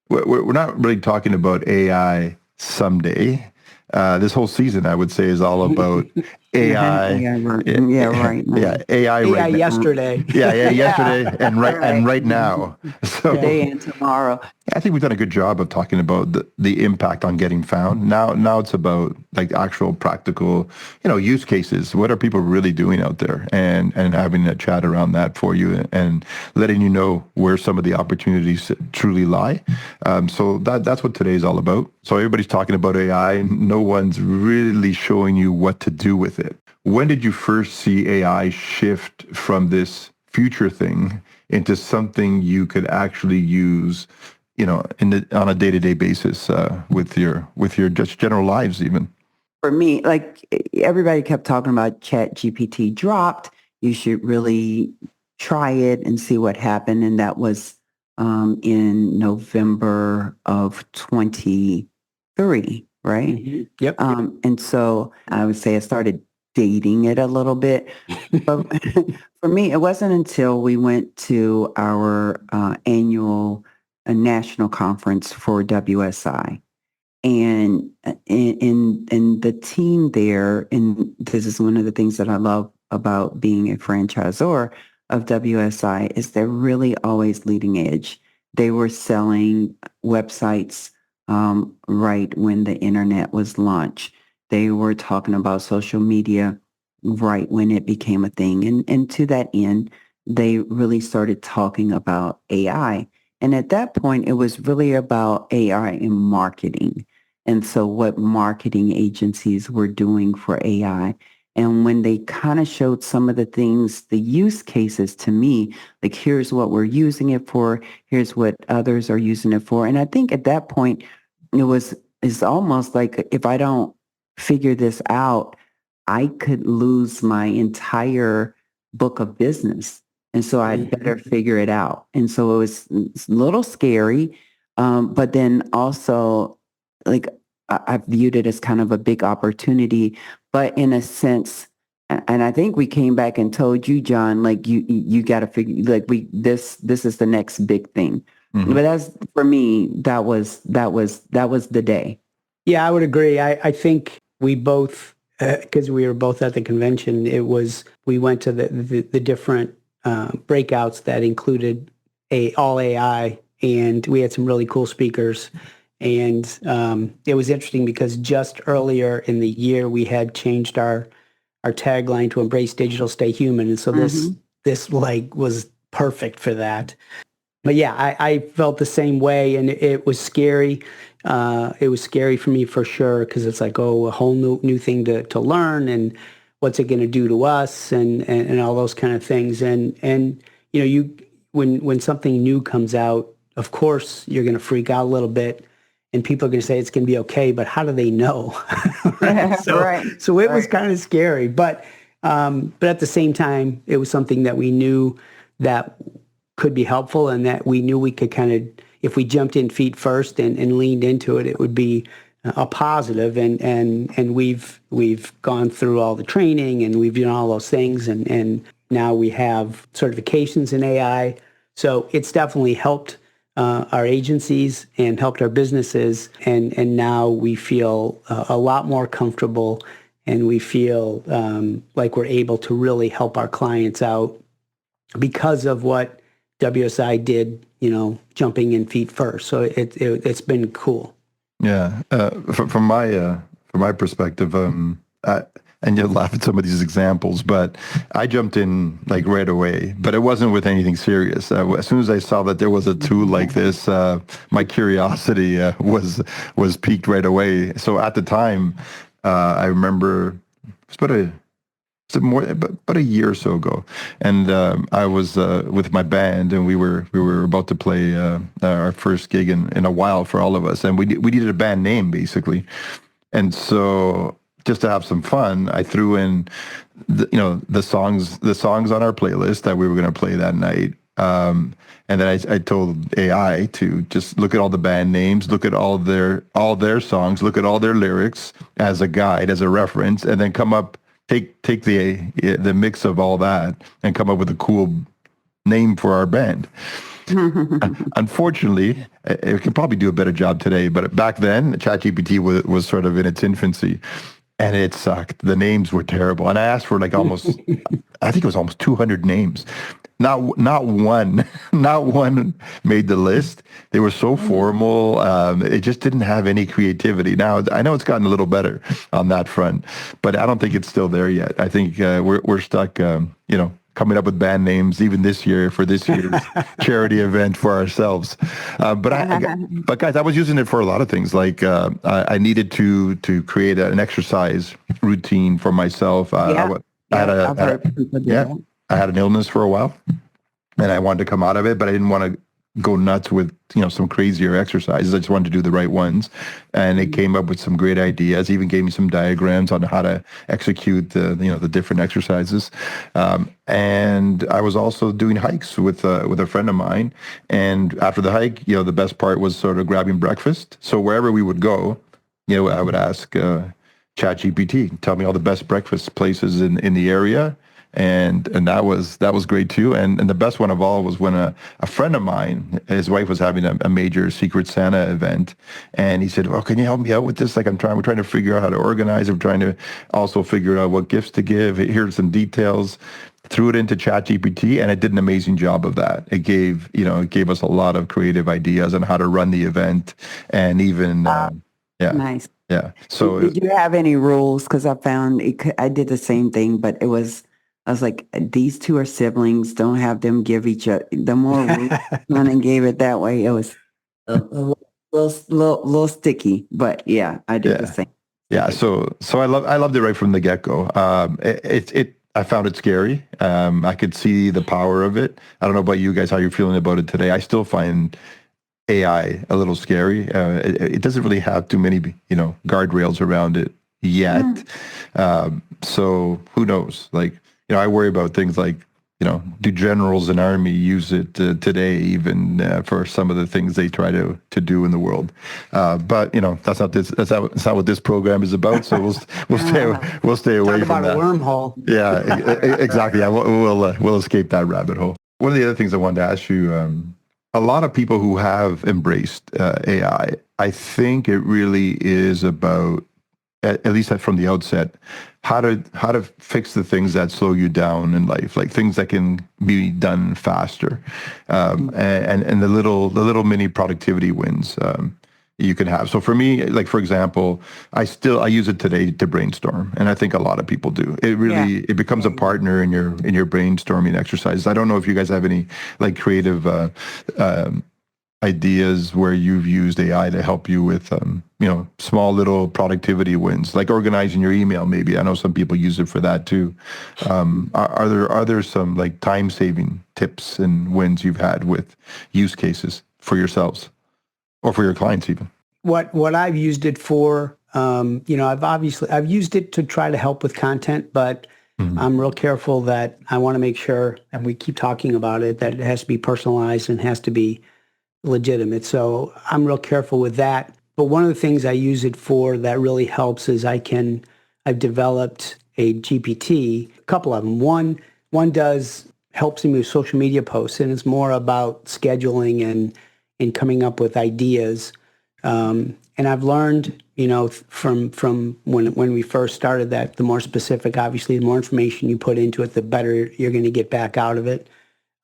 we're not really talking about AI someday. This whole season, I would say, is all about AI. Yeah, right. Yeah, right now. Yeah, AI AI right now. yesterday. Yeah, yesterday and Right. right now. So Today and tomorrow. I think we've done a good job of talking about the impact on getting found. Now it's about like actual practical, use cases. What are people really doing out there, and having a chat around that for you, and letting you know where some of the opportunities truly lie. So that's what today is all about. So everybody's talking about AI. No one's really showing you what to do with it. When did you first see AI shift from this future thing into something you could actually use, on a day-to-day basis, with your just general lives even? For me, like everybody kept talking about Chat GPT dropped. You should really try it and see what happened. And that was in November of 23, right? Mhm. Yep. And so I would say I started dating it a little bit. But for me, it wasn't until we went to our annual national conference for WSI. And in the team there, and this is one of the things that I love about being a franchisor of WSI, is they're really always leading edge. They were selling websites right when the internet was launched. They were talking about social media right when it became a thing. And to that end, they really started talking about AI. And at that point, it was really about AI in marketing. And so what marketing agencies were doing for AI. And when they kind of showed some of the things, the use cases to me, like here's what we're using it for, here's what others are using it for. And I think at that point, it's almost like if I don't figure this out, I could lose my entire book of business. And so I'd better figure it out. And so it's a little scary. But then also, like, I viewed it as kind of a big opportunity, but in a sense, and I think we came back and told you, John, like you got to figure, like this is the next big thing. Mhm. But that's for me, that was the day. Yeah, I would agree. I think we both, because we were both at the convention, we went to the different breakouts that included all AI, and we had some really cool speakers. And it was interesting because just earlier in the year, we had changed our tagline to "Embrace Digital, Stay Human," and so this like was perfect for that. But yeah, I felt the same way, and it was scary. It was scary for me for sure because it's like, oh, a whole new thing to learn, and what's it going to do to us, and all those kind of things. And you when something new comes out, of course you're going to freak out a little bit, and people are going to say it's going to be okay, but how do they know? Right? So it was kind of scary, but at the same time, it was something that we knew that could be helpful, and that we knew we could kind of, if we jumped in feet first and leaned into it, it would be a positive. And we've gone through all the training, and we've done all those things, and now we have certifications in AI. So it's definitely helped our agencies and helped our businesses, and now we feel a lot more comfortable, and we feel like we're able to really help our clients out because of what WSI did, jumping in feet first. So it's been cool. Yeah, from my perspective, and you'll laugh at some of these examples, but I jumped in like right away. But it wasn't with anything serious. As soon as I saw that there was a tool like this, my curiosity was piqued right away. So at the time, I remember it's about a year or so ago, and I was with my band, and we were about to play our first gig in a while for all of us, and we needed a band name basically, and so just to have some fun, I threw in the songs on our playlist that we were going to play that night. And then I told AI to just look at all the band names, look at all their songs, look at all their lyrics as a guide, as a reference, and then take the mix of all that and come up with a cool name for our band. Unfortunately, it can probably do a better job today, but back then, ChatGPT was sort of in its infancy. and it sucked. The names were terrible. And I asked for like almost, I think it was almost 200 names. Not one, not one made the list. They were so formal. It just didn't have any creativity. Now, I know it's gotten a little better on that front, but I don't think it's still there yet. I think we're stuck, coming up with band names even this year for this year's charity event for ourselves. But guys, I was using it for a lot of things. Like I needed to create an exercise routine for myself. I had an illness for a while, and I wanted to come out of it, but I didn't want to go nuts with some crazier exercises. I just wanted to do the right ones, and it came up with some great ideas. Even gave me some diagrams on how to execute the different exercises. And I was also doing hikes with a friend of mine. And after the hike, the best part was sort of grabbing breakfast. So wherever we would go, I would ask ChatGPT, tell me all the best breakfast places in the area. And that was great too. And the best one of all was when a friend of mine, his wife was having a major Secret Santa event, and he said, "Well, can you help me out with this? Like we're trying to figure out how to organize. I'm trying to also figure out what gifts to give. Here's some details." Threw it into ChatGPT, and it did an amazing job of that. It gave us a lot of creative ideas on how to run the event, and even Nice. Yeah. So did you have any rules? Because I found I did the same thing, but I was like, these two are siblings. Don't have them give each other. The more one and gave it that way, it was a little sticky. But yeah, I did the same. Yeah. So I loved it right from the get go. I found it scary. I could see the power of it. I don't know about you guys, how you're feeling about it today. I still find AI a little scary. It doesn't really have too many guardrails around it yet. So who knows? Like. I worry about things like, do generals in army use it today, even for some of the things they try to do in the world? But that's not what this program is about. So we'll stay away from that. Talk about a wormhole. Yeah, exactly. Yeah, we'll escape that rabbit hole. One of the other things I wanted to ask you, a lot of people who have embraced AI, I think it really is about, at least from the outset, how to fix the things that slow you down in life, like things that can be done faster, and the little mini productivity wins you can have. So for me, like for example, I use it today to brainstorm, and I think a lot of people do. It really it becomes a partner in your brainstorming exercises. I don't know if you guys have any like creative ideas where you've used AI to help you with, small little productivity wins, like organizing your email. Maybe I know some people use it for that too. Are there some like time saving tips and wins you've had with use cases for yourselves or for your clients even? What I've used it for, I've used it to try to help with content, but I'm real careful that I want to make sure, and we keep talking about it, that it has to be personalized and has to be legitimate. So I'm real careful with that. But one of the things I use it for that really helps is I've developed a GPT, a couple of them. One helps me with social media posts, and it's more about scheduling and coming up with ideas. And I've learned, from when we first started that, the more specific, obviously, the more information you put into it, the better you're going to get back out of it.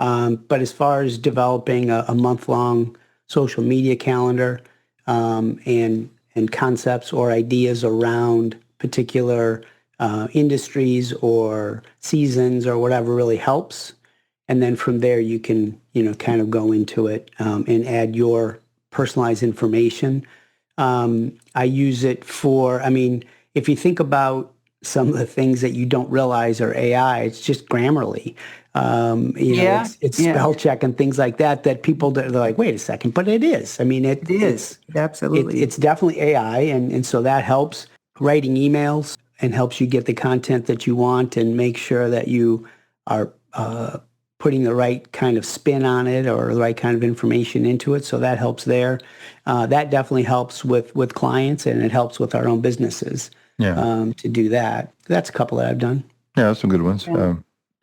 But as far as developing a month-long social media calendar and concepts or ideas around particular industries or seasons or whatever really helps. And then from there, you can, kind of go into it and add your personalized information. I use it for, if you think about some of the things that you don't realize are AI, it's just Grammarly. It's spell check and things like that people, they're like, wait a second, but it is. It is. Absolutely. It's definitely AI. And so that helps writing emails and helps you get the content that you want and make sure that you are putting the right kind of spin on it or the right kind of information into it. So that helps there. That definitely helps with clients, and it helps with our own businesses to do that. That's a couple that I've done. Yeah, that's some good ones.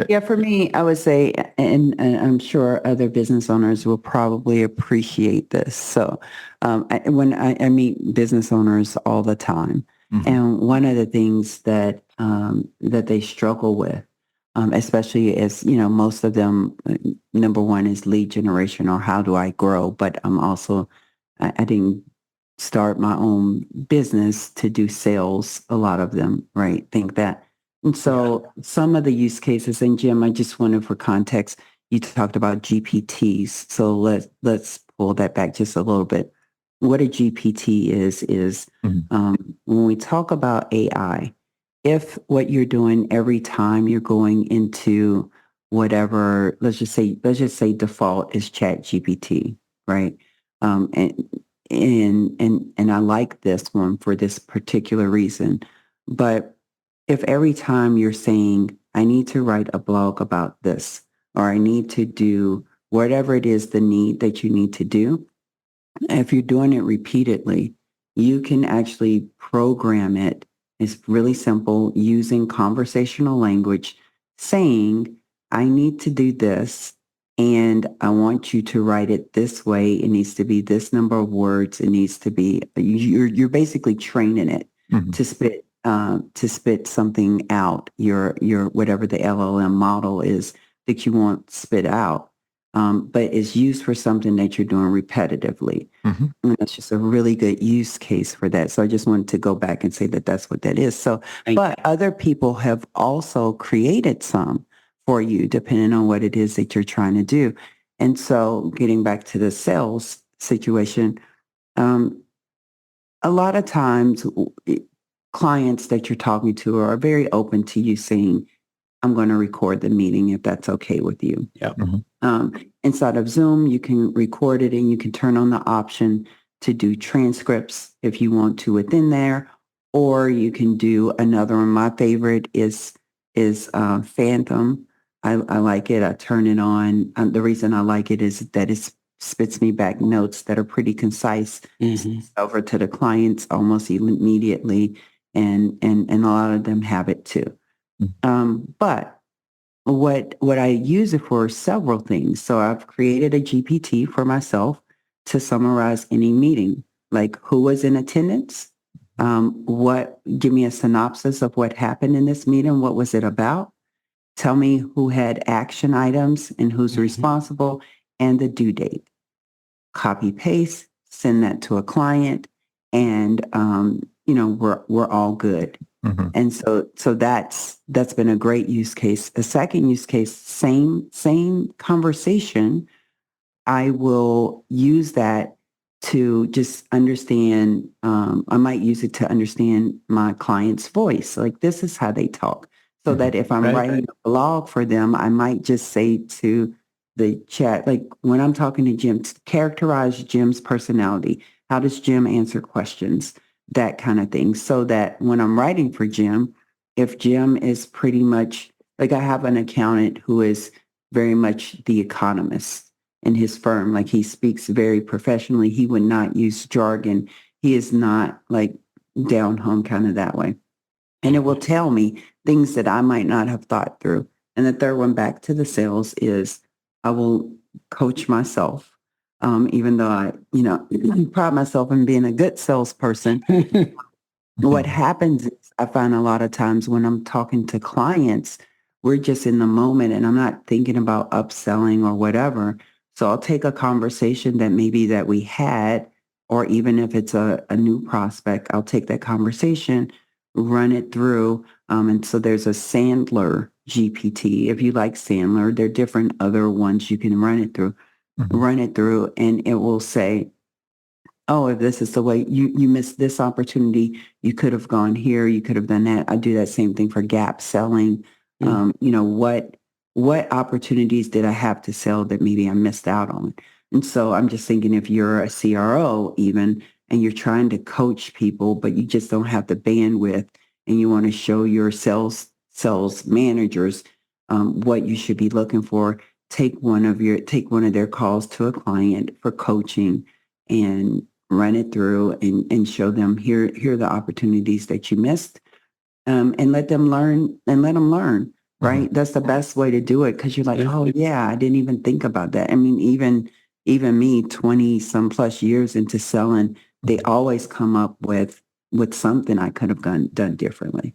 Yeah, for me, I would say, and I'm sure other business owners will probably appreciate this. So when I meet business owners all the time, And one of the things that that they struggle with, especially as most of them, number one is lead generation or how do I grow. But I'm also, I didn't start my own business to do sales. A lot of them, right, think that. And so some of the use cases, and Jim, I just wanted for context, you talked about GPTs. So let's pull that back just a little bit. What a GPT is when we talk about AI, if what you're doing every time you're going into whatever, let's just say default is Chat GPT, right? And I like this one for this particular reason. But if every time you're saying, I need to write a blog about this, or I need to do whatever it is, the need that you need to do, if you're doing it repeatedly, you can actually program it. It's really simple using conversational language saying, I need to do this and I want you to write it this way. It needs to be this number of words. It needs to be, you're basically training it to spit something out, your whatever the LLM model is that you want spit out. But it's used for something that you're doing repetitively. And that's just a really good use case for that. So I just wanted to go back and say that that's what that is. So, but other people have also created some for you, depending on what it is that you're trying to do. And so getting back to the sales situation, a lot of times clients that you're talking to are very open to you saying, I'm going to record the meeting if that's okay with you. Yeah. Inside of Zoom, you can record it and you can turn on the option to do transcripts if you want to within there, or you can do another one. My favorite is Phantom. I like it. I turn it on. The reason I like it is that it spits me back notes that are pretty concise over to the clients almost immediately, and a lot of them have it too. But what I use it for several things. So I've created a GPT for myself to summarize any meeting, like who was in attendance, give me a synopsis of what happened in this meeting, what was it about, tell me who had action items and who's responsible, and the due date. Copy paste, send that to a client, and we're all good. And so that's been a great use case. A second use case, same conversation. I will use that to just understand. I might use it to understand my client's voice. Like this is how they talk. So that if I'm writing a blog for them, I might just say to the chat, like when I'm talking to Jim, characterize Jim's personality. How does Jim answer questions? That kind of thing. So that when I'm writing for Jim, if Jim is pretty much, like I have an accountant who is very much the economist in his firm, like he speaks very professionally. He would not use jargon. He is not like down home kind of that way. And it will tell me things that I might not have thought through. And the third one, back to the sales, is I will coach myself. Even though I pride myself in being a good salesperson, what happens is I find a lot of times when I'm talking to clients, we're just in the moment and I'm not thinking about upselling or whatever. So I'll take a conversation that we had, or even if it's a new prospect, I'll take that conversation, run it through. And so there's a Sandler GPT. If you like Sandler, there are different other ones you can run it through. And it will say, oh, if this is the way you missed this opportunity, you could have gone here, you could have done that. I do that same thing for gap selling. What opportunities did I have to sell that maybe I missed out on? And so I'm just thinking, if you're a CRO even, and you're trying to coach people, but you just don't have the bandwidth, and you want to show your sales managers what you should be looking for, take one of their calls to a client for coaching and run it through and show them here are the opportunities that you missed, and let them learn, right? That's the best way to do it, because you're like, oh yeah, I didn't even think about that. I mean, even me, 20 some plus years into selling, they always come up with with something I could have done differently.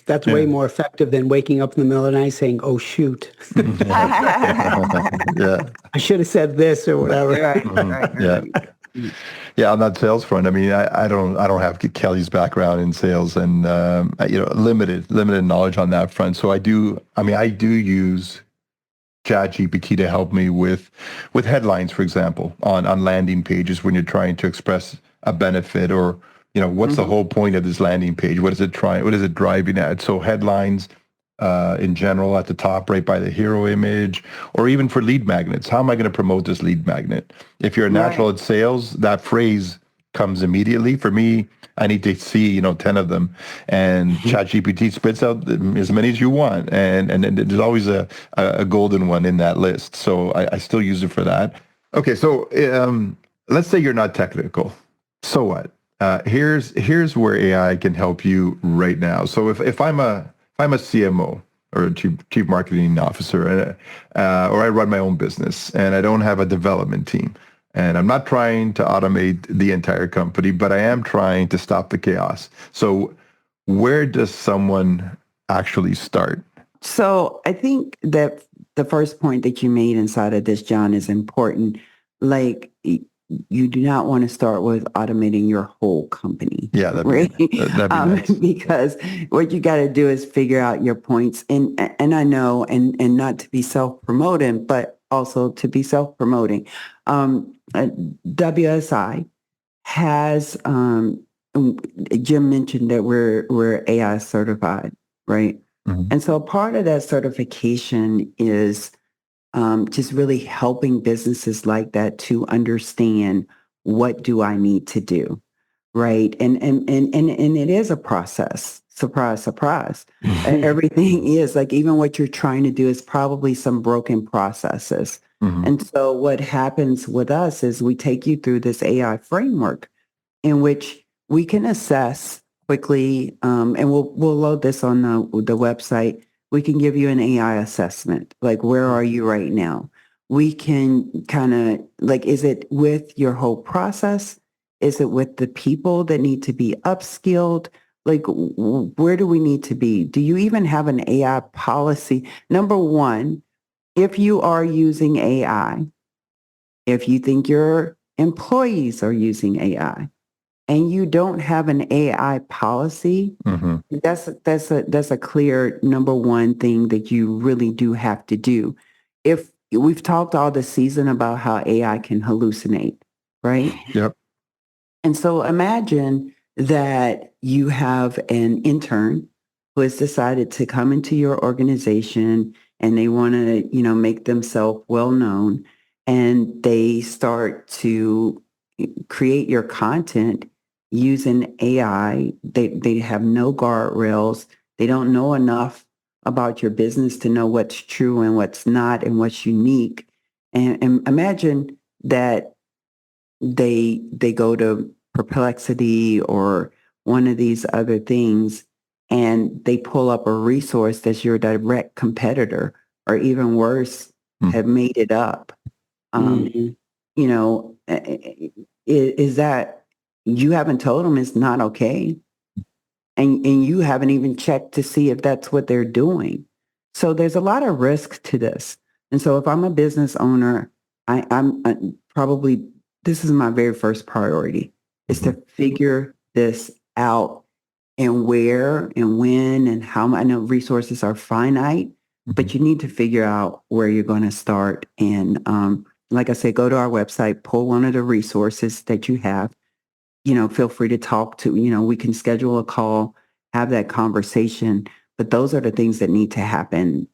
That's way more effective than waking up in the middle of the night saying, "Oh shoot, Yeah. I should have said this or whatever." Yeah. Yeah, on that sales front, I mean, I don't have Kelly's background in sales and limited knowledge on that front. So I do use Chat GPT to help me with headlines, for example, on landing pages when you're trying to express a benefit or what's the whole point of this landing page? What is it driving at? So headlines in general at the top, right by the hero image, or even for lead magnets. How am I going to promote this lead magnet? If you're a natural at sales, that phrase comes immediately. For me, I need to see 10 of them, and ChatGPT spits out as many as you want, and there's always a golden one in that list. So I still use it for that. Okay, so let's say you're not technical. So what? Here's where AI can help you right now. So if I'm a CMO or a chief marketing officer, or I run my own business and I don't have a development team, and I'm not trying to automate the entire company, but I am trying to stop the chaos. So where does someone actually start? So I think that the first point that you made inside of this, John, is important. Like, you do not want to start with automating your whole company. Yeah, that'd be nice. Because what you got to do is figure out your points. And I know, and not to be self-promoting, but also to be self-promoting. WSI has, Jim mentioned that we're AI certified, right? Mm-hmm. And so part of that certification is just really helping businesses like that to understand, what do I need to do, right? And it is a process. Surprise, surprise. Everything is like, even what you're trying to do is probably some broken processes. Mm-hmm. And so what happens with us is we take you through this AI framework in which we can assess quickly, and we'll load this on the website. We can give you an AI assessment, like, where are you right now? We can kind of, like, is it with your whole process? Is it with the people that need to be upskilled? Like, where do we need to be? Do you even have an AI policy? Number one, if you are using AI, if you think your employees are using AI, and you don't have an AI policy, Mm-hmm. that's a clear number one thing that you really do have to do. If we've talked all this season about how AI can hallucinate, right? Yep. And so imagine that you have an intern who has decided to come into your organization and they want to, make themselves well known, and they start to create your content using AI. They have no guardrails. They don't know enough about your business to know what's true and what's not and what's unique. And imagine that they go to Perplexity or one of these other things, and they pull up a resource that's your direct competitor, or even worse, have made it up. Is that, you haven't told them it's not okay, and you haven't even checked to see if that's what they're doing. So there's a lot of risk to this. And so if I'm a business owner, I'm probably, this is my very first priority, is to figure this out, and where and when and how. I know resources are finite, but you need to figure out where you're going to start. And like I said, go to our website, pull one of the resources that you have. Feel free to talk to, we can schedule a call, have that conversation. But those are the things that need to happen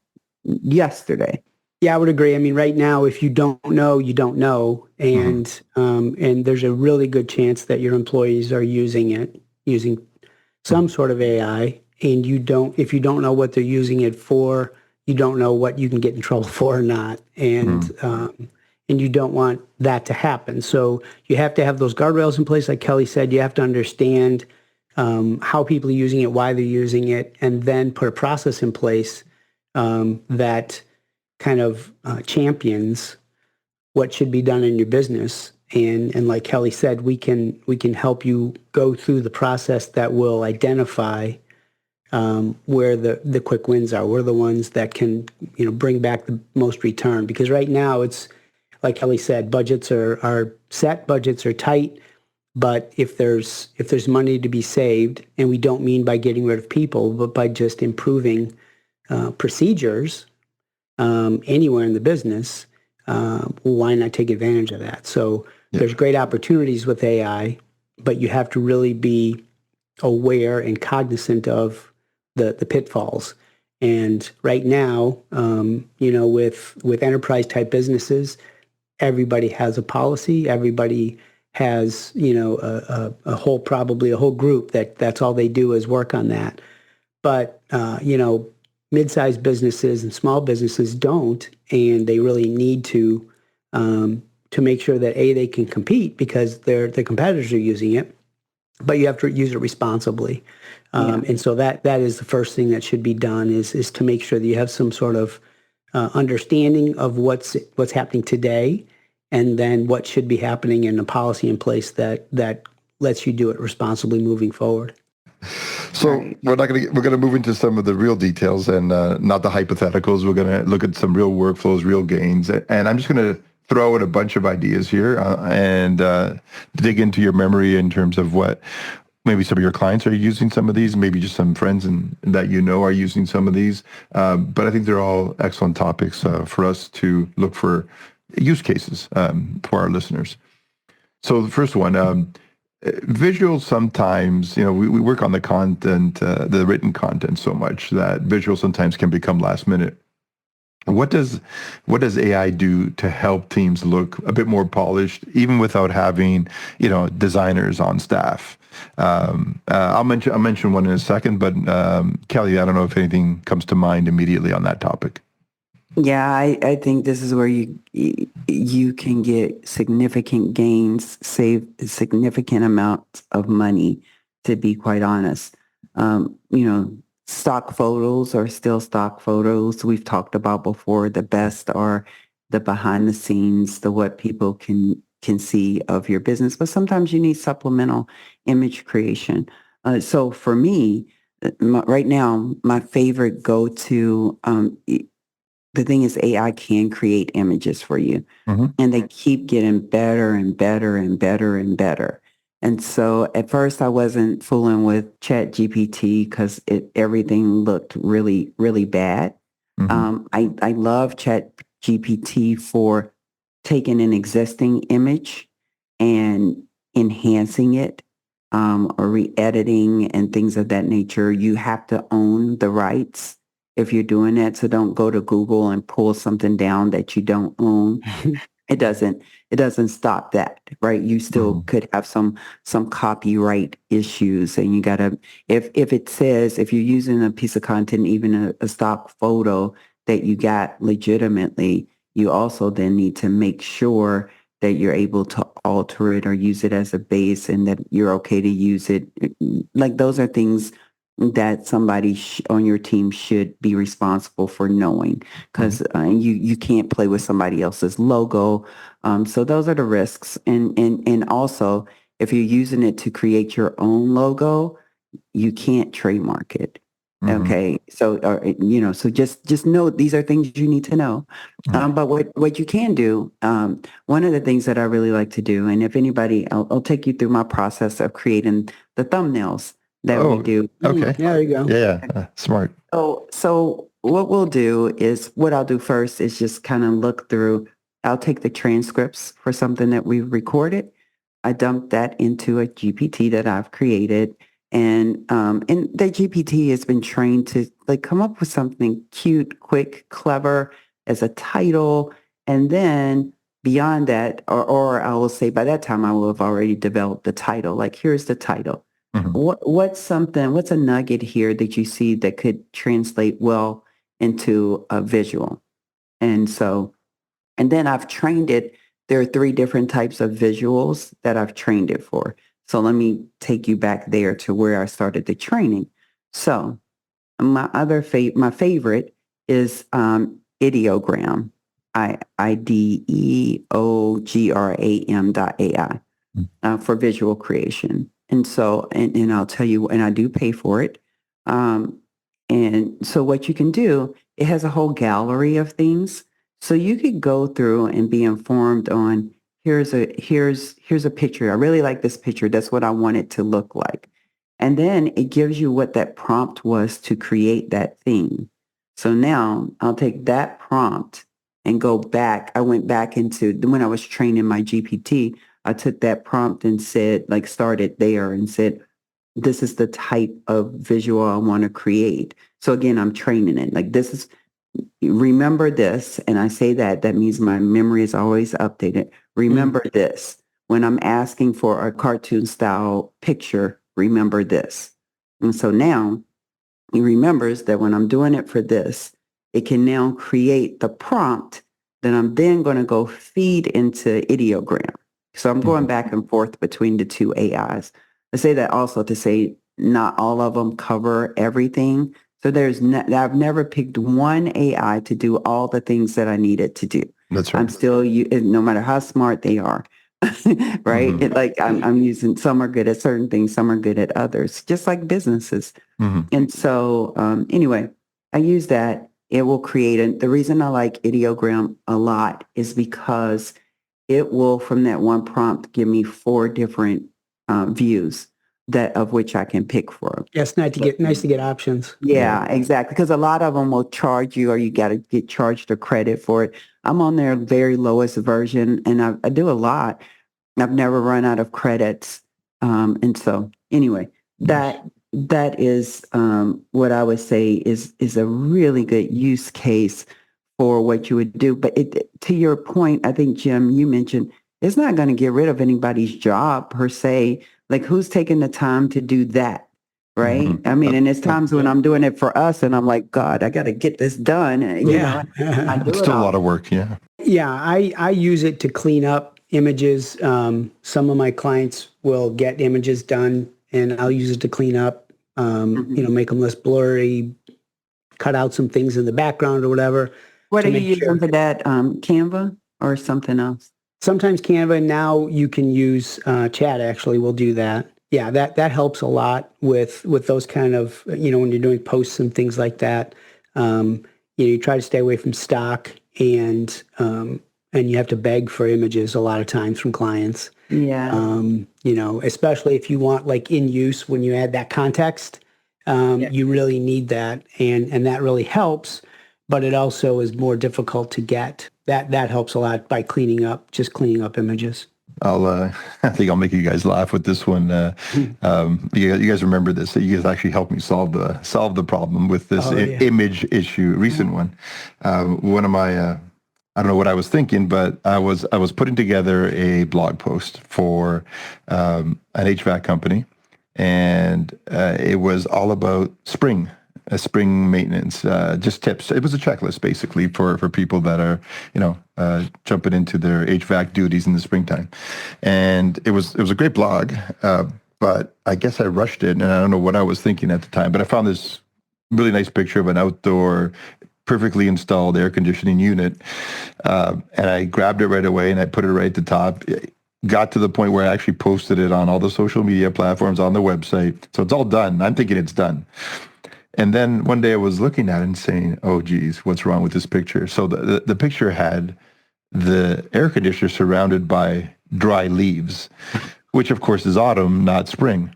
yesterday. Yeah, I would agree. I mean, right now, if you don't know, you don't know. And there's a really good chance that your employees are using some sort of AI. And if you don't know what they're using it for, you don't know what you can get in trouble for or not. And you don't want that to happen. So you have to have those guardrails in place. Like Kelly said, you have to understand how people are using it, why they're using it, and then put a process in place that kind of champions what should be done in your business. And like Kelly said, we can help you go through the process that will identify where the quick wins are. Where the ones that can bring back the most return. Because right now it's like Kelly said, budgets are set, budgets are tight. But if there's money to be saved, and we don't mean by getting rid of people, but by just improving procedures anywhere in the business, why not take advantage of that? So there's great opportunities with AI, but you have to really be aware and cognizant of the pitfalls. And right now, with enterprise type businesses, everybody has a policy. Everybody has, a whole group that's all they do is work on that. But, mid-sized businesses and small businesses don't, and they really need to make sure that they can compete because their competitors are using it, but you have to use it responsibly. And so that is the first thing that should be done is to make sure that you have some sort of understanding of what's happening today, and then what should be happening in a policy in place that lets you do it responsibly moving forward. So we're going to move into some of the real details and not the hypotheticals. We're going to look at some real workflows, real gains, and I'm just going to throw out a bunch of ideas here and dig into your memory in terms of what maybe some of your clients are using some of these, maybe just some friends that are using some of these. But I think they're all excellent topics for us to look for use cases for our listeners. So the first one, visual sometimes, we work on the content, the written content so much that visual sometimes can become last minute. What does AI do to help teams look a bit more polished, even without having, designers on staff? I'll mention one in a second, but Kelly, I don't know if anything comes to mind immediately on that topic. Yeah, I think this is where you can get significant gains, save significant amounts of money, to be quite honest. Stock photos are still stock photos. We've talked about before. The best are the behind the scenes, the what people can see of your business. But sometimes you need supplemental image creation. So for me, right now, my favorite go-to, the thing is AI can create images for you, and they keep getting better and better and better and better. And so at first I wasn't fooling with Chat GPT because everything looked really, really bad. I love Chat GPT for taking an existing image and enhancing it, or re-editing and things of that nature. You have to own the rights if you're doing that. So don't go to Google and pull something down that you don't own. It doesn't stop that, right? You still could have some copyright issues, and you gotta, if it says, if you're using a piece of content, even a stock photo that you got legitimately, you also then need to make sure that you're able to alter it or use it as a base, and that you're okay to use it. Like, those are things that somebody on your team should be responsible for knowing, because you can't play with somebody else's logo. So those are the risks. And also, if you're using it to create your own logo, you can't trademark it. Okay. So, so just know these are things you need to know. But what you can do, one of the things that I really like to do, and if anybody, I'll take you through my process of creating the thumbnails that we do. Okay. Yeah, there you go. Yeah. Smart. So what we'll do is, what I'll do first is just kind of look through. I'll take the transcripts for something that we've recorded. I dump that into a GPT that I've created. And the GPT has been trained to come up with something cute, quick, clever as a title. And then beyond that, or I will say by that time, I will have already developed the title. Like, here's the title. What's a nugget here that you see that could translate well into a visual? And then I've trained it. There are 3 different types of visuals that I've trained it for. So let me take you back there to where I started the training. So my favorite is ideogram. ideogram.ai for visual creation. And so, and I'll tell you, and I do pay for it. And so what you can do, it has a whole gallery of things. So you could go through and be informed on here's a picture. I really like this picture. That's what I want it to look like. And then it gives you what that prompt was to create that thing. So now I'll take that prompt and go back. I went back into when I was training my GPT, I took that prompt and said, like, started there and said, this is the type of visual I want to create. So again, I'm training it. Like, this is, remember this. And I say that means my memory is always updated. Remember this. When I'm asking for a cartoon style picture, remember this. And so now he remembers that when I'm doing it for this, it can now create the prompt that I'm then going to go feed into ideogram. So I'm going back and forth between the two AIs. I say that also to say not all of them cover everything. So I've never picked one AI to do all the things that I needed to do. That's right. I'm still, no matter how smart they are, right? I'm using, some are good at certain things, some are good at others, just like businesses. And so anyway, I use that. It will create, the reason I like ideogram a lot is because it will, from that one prompt, give me 4 different views of which I can pick from. Yes, nice to get options. Yeah, exactly. Because a lot of them will charge you, or you got to get charged a credit for it. I'm on their very lowest version, and I do a lot. I've never run out of credits. And so anyway, that is what I would say is a really good use case for what you would do. But to your point, I think, Jim, you mentioned it's not going to get rid of anybody's job per se. Like, who's taking the time to do that? Right. I mean, and there's times when I'm doing it for us and I'm like, God, I got to get this done. You know, I do it's still a lot of work. Yeah. Yeah. I use it to clean up images. Some of my clients will get images done and I'll use it to clean up, make them less blurry, cut out some things in the background or whatever. What are you using for that? Canva or something else? Sometimes Canva. Now you can use chat. Actually, will do that. Yeah, that helps a lot with those kind of, when you're doing posts and things like that. You try to stay away from stock and you have to beg for images a lot of times from clients. Yeah. Especially if you want, like, in use, when you add that context, you really need that. And that really helps, but it also is more difficult to get. That helps a lot by cleaning up images. I think I'll make you guys laugh with this one. You guys remember this? You guys actually helped me solve the problem with this image issue. Recent one. One of my I don't know what I was thinking, but I was putting together a blog post for an HVAC company, and it was all about spring maintenance, just tips. It was a checklist basically for people that are, jumping into their HVAC duties in the springtime. And it was a great blog, but I guess I rushed it, and I don't know what I was thinking at the time, but I found this really nice picture of an outdoor, perfectly installed air conditioning unit. And I grabbed it right away and I put it right at the top. Got to the point where I actually posted it on all the social media platforms, on the website. So it's all done. I'm thinking it's done. And then one day I was looking at it and saying, oh, geez, what's wrong with this picture? So the picture had the air conditioner surrounded by dry leaves, which of course is autumn, not spring.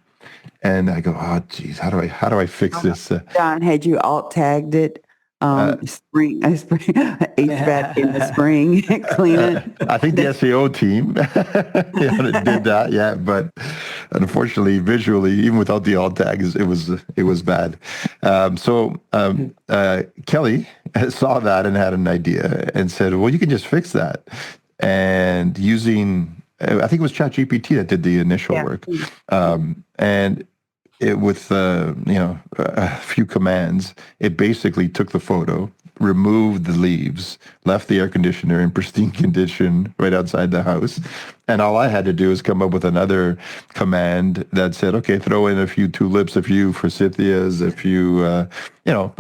And I go, oh, geez, how do I fix this? John, had you alt tagged it? Spring HVAC in the spring, clean it. I think the SEO team did that, yeah. But unfortunately, visually, even without the alt tags, it was bad. So Kelly saw that and had an idea and said, well, you can just fix that. And using, I think it was ChatGPT that did the initial work. And with a few commands, it basically took the photo, removed the leaves, left the air conditioner in pristine condition right outside the house. And all I had to do is come up with another command that said, okay, throw in a few tulips, a few forsythias, a few,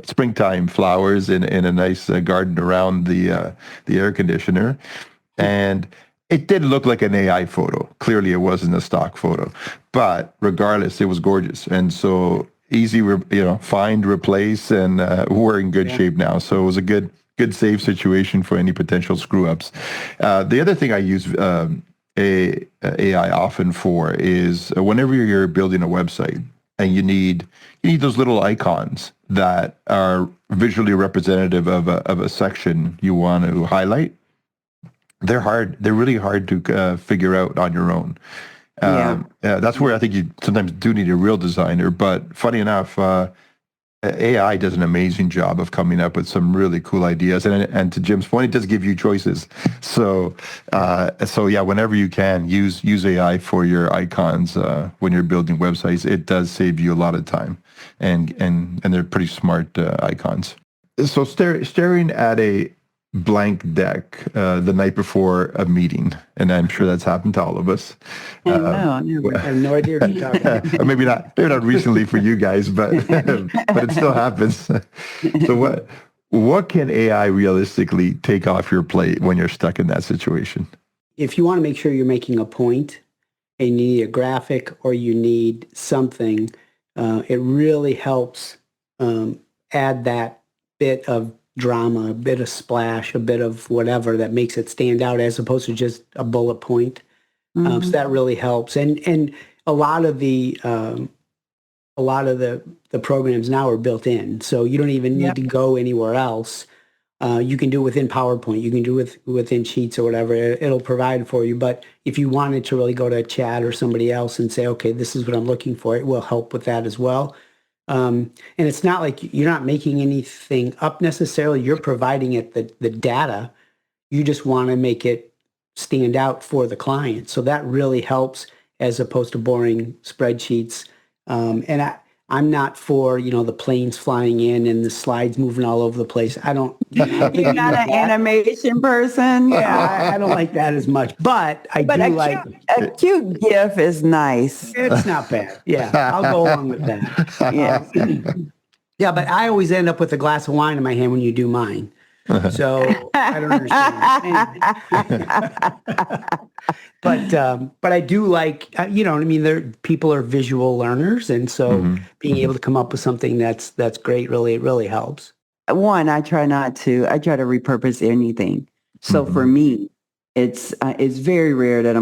springtime flowers in a nice garden around the air conditioner. And it did look like an AI photo. Clearly, it wasn't a stock photo. But regardless, it was gorgeous. And so easy, find, replace, and we're in good shape now. So it was a good save situation for any potential screw ups. The other thing I use AI often for is whenever you're building a website and you need those little icons that are visually representative of a section you want to highlight. They're hard. They're really hard to figure out on your own. That's where I think you sometimes do need a real designer. But funny enough, AI does an amazing job of coming up with some really cool ideas. And to Jim's point, it does give you choices. So whenever you can, use AI for your icons when you're building websites. It does save you a lot of time, and they're pretty smart icons. So staring at a blank deck the night before a meeting, and I'm sure that's happened to all of us. I have no idea what you're talking about. maybe not recently for you guys, but it still happens. So what can AI realistically take off your plate when you're stuck in that situation? If you want to make sure you're making a point and you need a graphic or you need something, it really helps add that bit of drama, a bit of splash, a bit of whatever that makes it stand out as opposed to just a bullet point. So that really helps. And a lot of the programs now are built in, so you don't even need to go anywhere else. You can do it within PowerPoint. You can do it within Sheets or whatever. It'll provide for you. But if you wanted to really go to chat or somebody else and say, okay, this is what I'm looking for, it will help with that as well. And it's not like you're not making anything up necessarily. You're providing it the data. You just want to make it stand out for the client. So that really helps as opposed to boring spreadsheets. And I'm not for, the planes flying in and the slides moving all over the place. I don't. You're not an animation person. Yeah, I don't like that as much. But I do like a cute GIF is nice. It's not bad. Yeah, I'll go along with that. Yeah, yeah. But I always end up with a glass of wine in my hand when you do mine. So I don't understand. But I do like, people are visual learners. And so being able to come up with something that's great, really helps. One, I try to repurpose anything. So for me, it's very rare that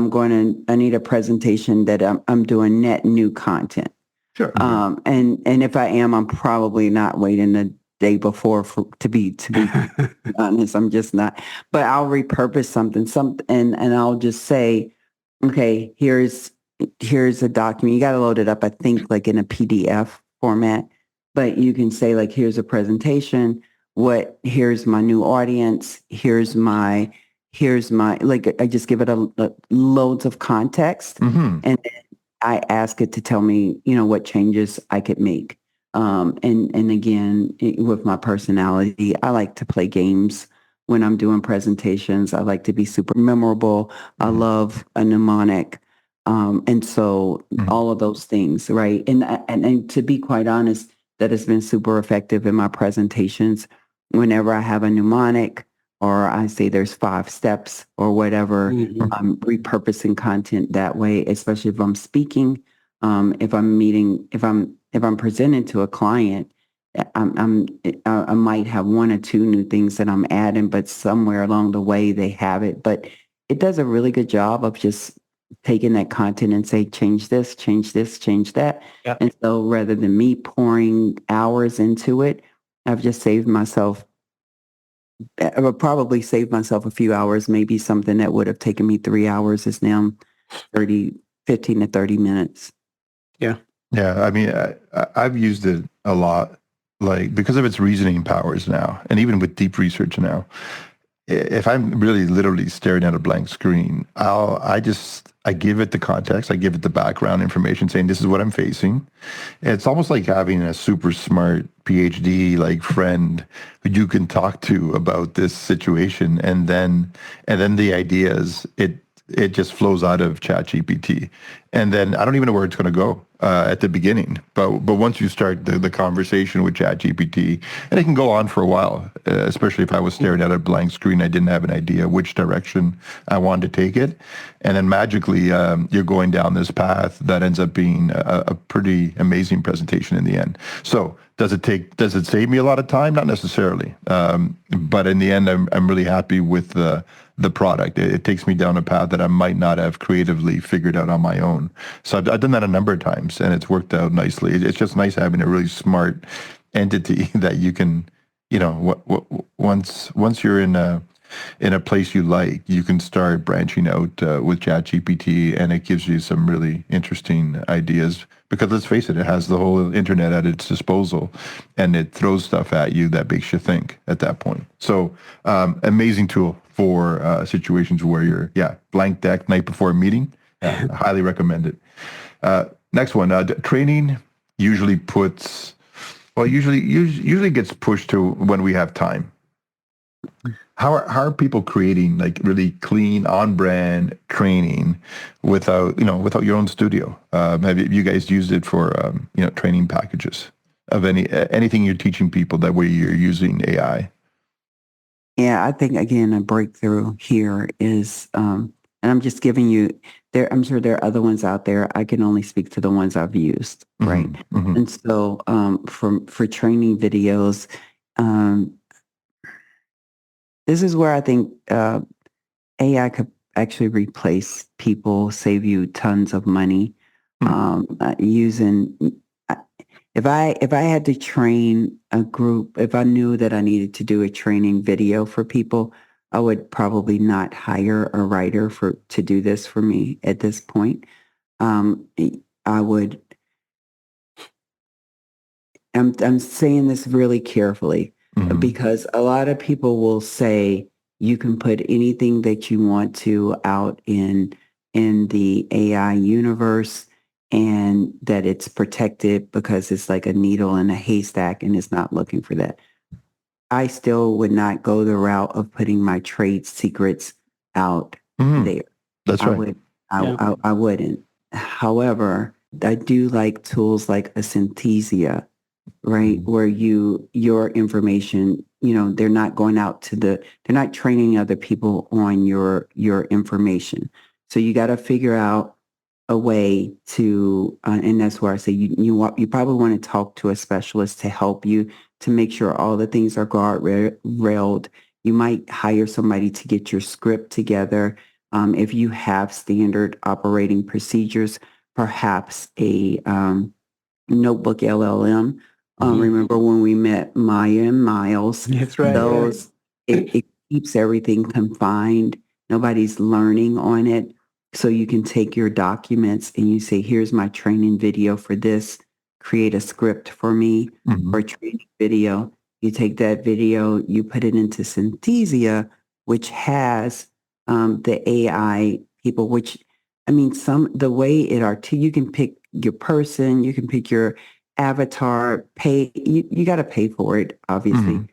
I need a presentation that I'm doing net new content. Sure. And if I am, I'm probably not waiting the day before to be honest. I'm just not. But I'll repurpose something, and I'll just say, okay, here's a document. You got to load it up, I think, like in a PDF format. But you can say, like, here's a presentation. Here's my new audience. Here's my like. I just give it a loads of context, and then I ask it to tell me, what changes I could make. And again, with my personality, I like to play games when I'm doing presentations. I like to be super memorable. I love a mnemonic. And so all of those things, right? And to be quite honest, that has been super effective in my presentations. Whenever I have a mnemonic or I say there's 5 steps or whatever, I'm repurposing content that way, especially if I'm speaking, if I'm presenting to a client, I might have 1 or 2 new things that I'm adding, but somewhere along the way they have it. But it does a really good job of just taking that content and say, change this, change that. Yep. And so rather than me pouring hours into it, I've just I would probably save myself a few hours. Maybe something that would have taken me 3 hours is now 15 to 30 minutes. Yeah. Yeah, I mean, I've used it a lot, like because of its reasoning powers now, and even with deep research now. If I'm really literally staring at a blank screen, I give it the context, I give it the background information, saying this is what I'm facing. It's almost like having a super smart PhD like friend who you can talk to about this situation, and then the ideas it just flows out of ChatGPT, and then I don't even know where it's going to go at the beginning. But once you start the conversation with ChatGPT, and it can go on for a while, especially if I was staring at a blank screen, I didn't have an idea which direction I wanted to take it, and then magically you're going down this path that ends up being a pretty amazing presentation in the end. So does it save me a lot of time? Not necessarily, but in the end, I'm really happy with the product. It takes me down a path that I might not have creatively figured out on my own. So I've done that a number of times, and it's worked out nicely. It's just nice having a really smart entity that you can, once you're in a place you like, you can start branching out with ChatGPT, and it gives you some really interesting ideas. Because let's face it, it has the whole internet at its disposal, and it throws stuff at you that makes you think at that point. So amazing tool for situations where you're, blank deck night before a meeting. I highly recommend it. Next one, training usually gets pushed to when we have time. How are people creating like really clean, on-brand training without your own studio? Have you guys used it for training packages of anything you're teaching people that way you're using AI? Yeah, I think again a breakthrough here is, and I'm just giving you there. I'm sure there are other ones out there. I can only speak to the ones I've used, right? Mm-hmm. And so for training videos. This is where I think AI could actually replace people, save you tons of money. Using, if I had to train a group, if I knew that I needed to do a training video for people, I would probably not hire a writer to do this for me at this point. I would. I'm saying this really carefully. Because a lot of people will say you can put anything that you want to out in the AI universe, and that it's protected because it's like a needle in a haystack and it's not looking for that. I still would not go the route of putting my trade secrets out there. That's right. I wouldn't. However, I do like tools like a Synthesia, right? Where your information, they're not going out they're not training other people on your information. So you got to figure out a way to, and that's where I say you probably want to talk to a specialist to help you to make sure all the things are guardrailed. You might hire somebody to get your script together. If you have standard operating procedures, perhaps a notebook LLM. Remember when we met Maya and Miles? That's right. Those it keeps everything confined. Nobody's learning on it. So you can take your documents and you say, here's my training video for this. Create a script for me for a training video. You take that video, you put it into Synthesia, which has the AI people, which, I mean, the way you can pick your person, you can pick your avatar, you got to pay for it, obviously.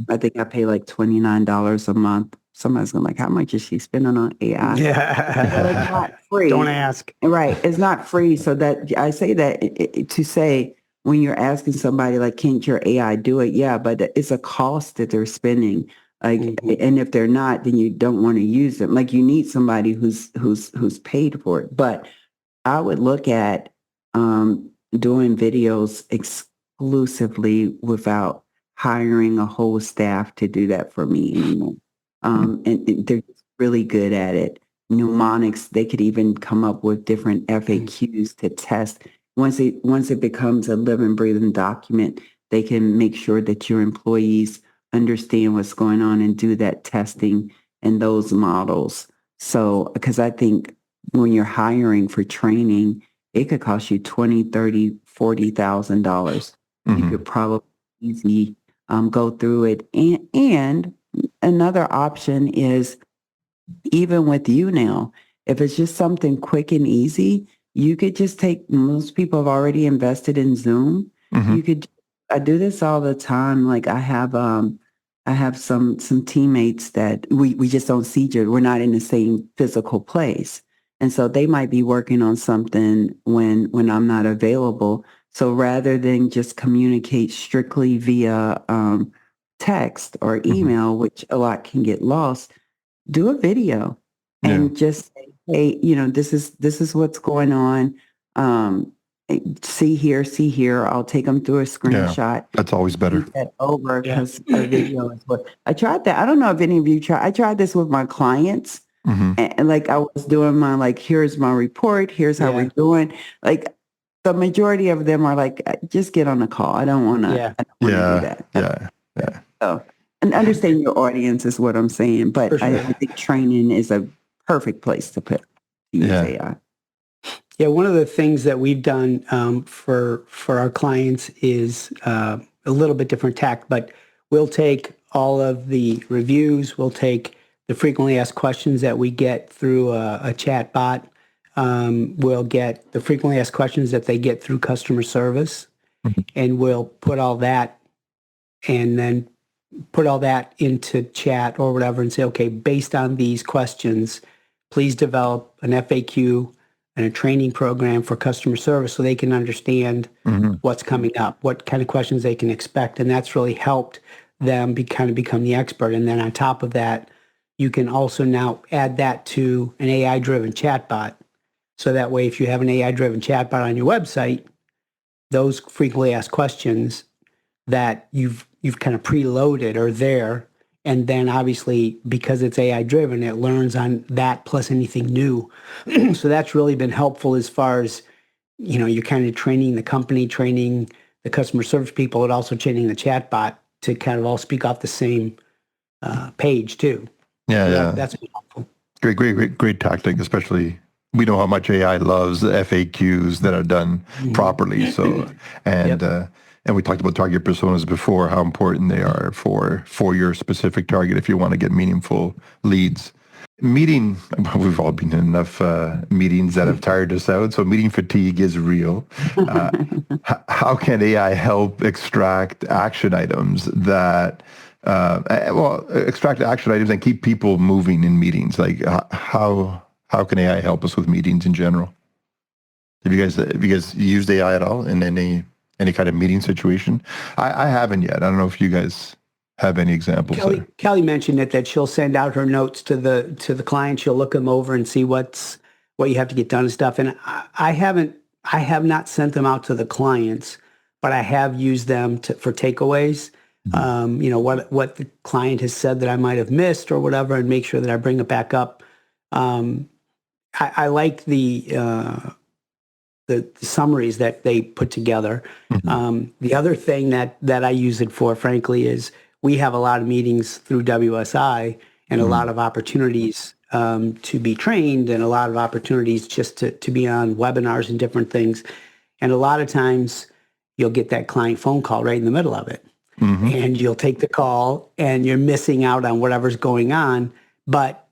I think I pay like $29 a month. Somebody's going to how much is she spending on AI? Yeah. Well, it's not free. Don't ask. Right. It's not free. So that I say that to say when you're asking somebody like, can't your AI do it? Yeah, but it's a cost that they're spending. Like, and if they're not, then you don't want to use them. Like you need somebody who's paid for it. But I would look at doing videos exclusively without hiring a whole staff to do that for me anymore. And they're really good at it. Mnemonics, they could even come up with different FAQs to test. Once it becomes a living, breathing document, they can make sure that your employees understand what's going on and do that testing and those models. So, because I think when you're hiring for training, it could cost you $20,000, $30,000, $40,000. You could probably easily go through it. And another option is, even with you now, if it's just something quick and easy, you could just most people have already invested in Zoom. You could I do this all the time. Like I have some teammates that we just don't see each other. We're not in the same physical place. And so they might be working on something when I'm not available. So rather than just communicate strictly via text or email, which a lot can get lost, do a video Yeah. and just say, hey, this is what's going on. See here. I'll take them through a screenshot. That's always better. Send that over because a video is what I tried that. I don't know if any of you tried. I tried this with my clients, and like I was doing my here's my report. Here's how we're doing. Like the majority of them are like, just get on the call. I don't want to. Do that. Yeah. So, and understand your audience is what I'm saying. But Sure. I think training is a perfect place to use AI. Yeah, one of the things that we've done for our clients is a little bit different tack, but we'll take all of the reviews, we'll take the frequently asked questions that we get through a chat bot, we'll get the frequently asked questions that they get through customer service, and we'll put all that and then put all that into chat or whatever and say, okay, based on these questions, please develop an FAQ and a training program for customer service so they can understand what's coming up, what kind of questions they can expect. And that's really helped them become the expert. And then on top of that, you can also now add that to an AI-driven chatbot. So that way, if you have an AI-driven chatbot on your website, those frequently asked questions that you've kind of preloaded are there. And then obviously, because it's AI driven, it learns on that plus anything new. So that's really been helpful as far as, you're kind of training the company, training the customer service people, and also training the chatbot to kind of all speak off the same page too. Yeah. That's been helpful. Great tactic, especially we know how much AI loves the FAQs that are done properly. So, and we talked about target personas before, how important they are for your specific target if you want to get meaningful leads. We've all been in enough meetings that have tired us out, so meeting fatigue is real. How can AI help extract action items that, and keep people moving in meetings? Like how can AI help us with meetings in general? Have you guys used AI at all in any kind of meeting situation? I haven't yet. I don't know if you guys have any examples. Kelly mentioned that she'll send out her notes to the client. She'll look them over and see what you have to get done and stuff. And I have not sent them out to the clients, but I have used them for takeaways. What the client has said that I might have missed or whatever, and make sure that I bring it back up. I like the summaries that they put together. The other thing that I use it for, frankly, is we have a lot of meetings through WSI and a lot of opportunities to be trained and a lot of opportunities just to be on webinars and different things. And a lot of times you'll get that client phone call right in the middle of it. And you'll take the call and you're missing out on whatever's going on, but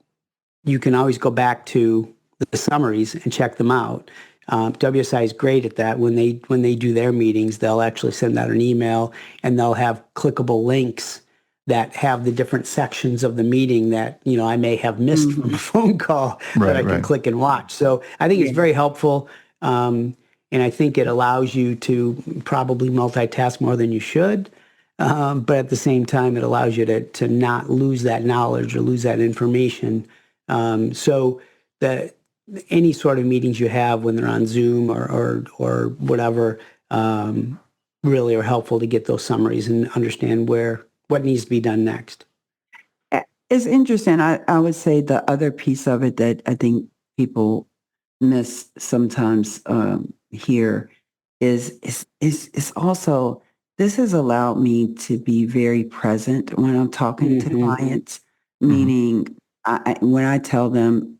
you can always go back to the summaries and check them out. WSI is great at that. When they do their meetings, they'll actually send out an email and they'll have clickable links that have the different sections of the meeting that, I may have missed from a phone call that I can click and watch. So I think it's very helpful. And I think it allows you to probably multitask more than you should. But at the same time, it allows you to not lose that knowledge or lose that information. So that any sort of meetings you have when they're on Zoom or whatever really are helpful to get those summaries and understand what needs to be done next. It's interesting. I would say the other piece of it that I think people miss sometimes here is also, this has allowed me to be very present when I'm talking to clients, meaning when I tell them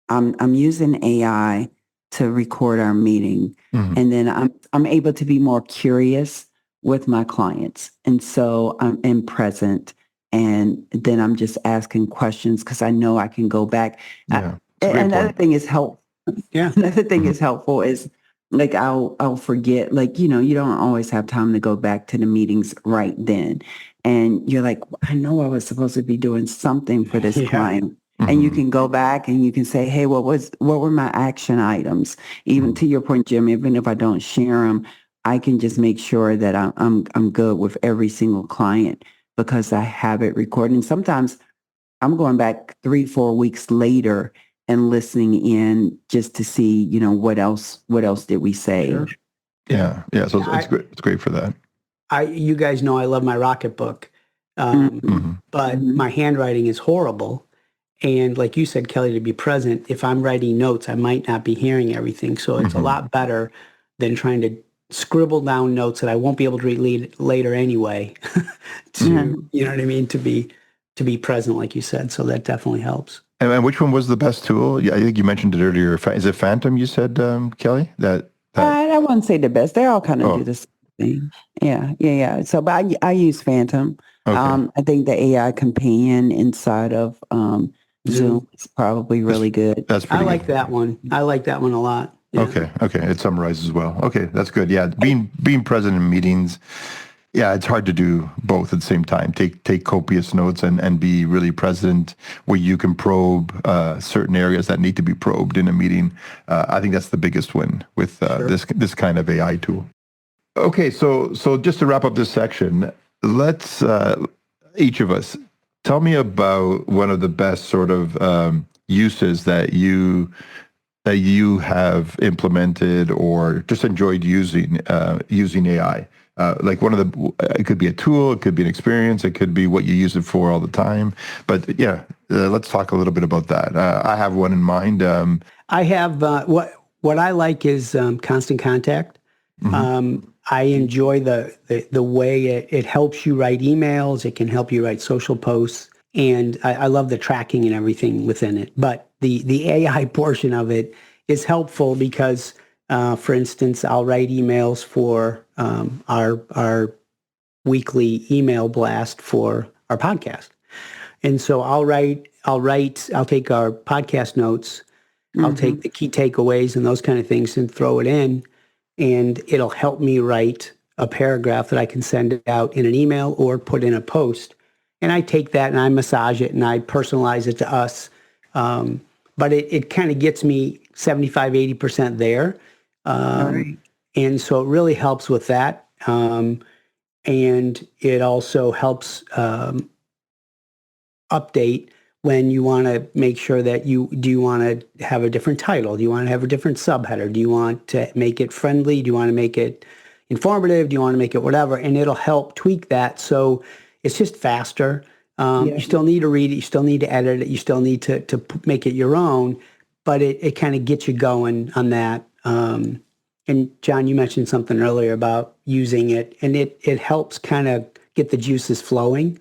I'm using AI to record our meeting, and then I'm able to be more curious with my clients. And so I'm present, and then I'm just asking questions because I know I can go back. Yeah, another thing is helpful. Yeah. Another thing is helpful is like I'll forget, like, you know, you don't always have time to go back to the meetings right then. And you're like, I know I was supposed to be doing something for this Yeah. client. And you can go back and you can say, hey, what were my action items? Even to your point, Jim, even if I don't share them, I can just make sure that I'm good with every single client because I have it recorded. And sometimes I'm going back 3-4 weeks later and listening in just to see, you know, what else did we say? Sure. Yeah. Yeah. So it's great. It's great for that. You guys know I love my Rocket Book, but my handwriting is horrible. And like you said, Kelly, to be present, if I'm writing notes, I might not be hearing everything. So it's a lot better than trying to scribble down notes that I won't be able to read later anyway. You know what I mean? To be present, like you said. So that definitely helps. And which one was the best tool? Yeah, I think you mentioned it earlier. Is it Phantom? You said, Kelly, that. I wouldn't say the best. They all kind of do the same thing. Yeah. So, but I use Phantom. Okay. I think the AI companion inside of Zoom is probably really good. That's pretty I like good. that one. I like that one a lot. Yeah. Okay. It summarizes well. Okay, that's good. Yeah, being present in meetings. Yeah, it's hard to do both at the same time. Take copious notes and be really present where you can probe certain areas that need to be probed in a meeting. I think that's the biggest win with this kind of AI tool. Okay, so just to wrap up this section, let's each of us tell me about one of the best sort of uses that you have implemented or just enjoyed using AI. Like it could be a tool, it could be an experience, it could be what you use it for all the time. But yeah, let's talk a little bit about that. I have one in mind. I have what I like is constant contact. I enjoy the way it helps you write emails. It can help you write social posts, and I love the tracking and everything within it. But the AI portion of it is helpful because, for instance, I'll write emails for our weekly email blast for our podcast, and so I'll take our podcast notes. I'll take the key takeaways and those kind of things and throw it in, and it'll help me write a paragraph that I can send out in an email or put in a post. And I take that and I massage it and I personalize it to us. But it kind of gets me 75, 80% there. And so it really helps with that. And it also helps update when you want to make sure that do you want to have a different title? Do you want to have a different subheader? Do you want to make it friendly? Do you want to make it informative? Do you want to make it whatever? And it'll help tweak that. So it's just faster. You still need to read it. You still need to edit it. You still need to make it your own, but it kind of gets you going on that. And John, you mentioned something earlier about using it, and it helps kind of get the juices flowing.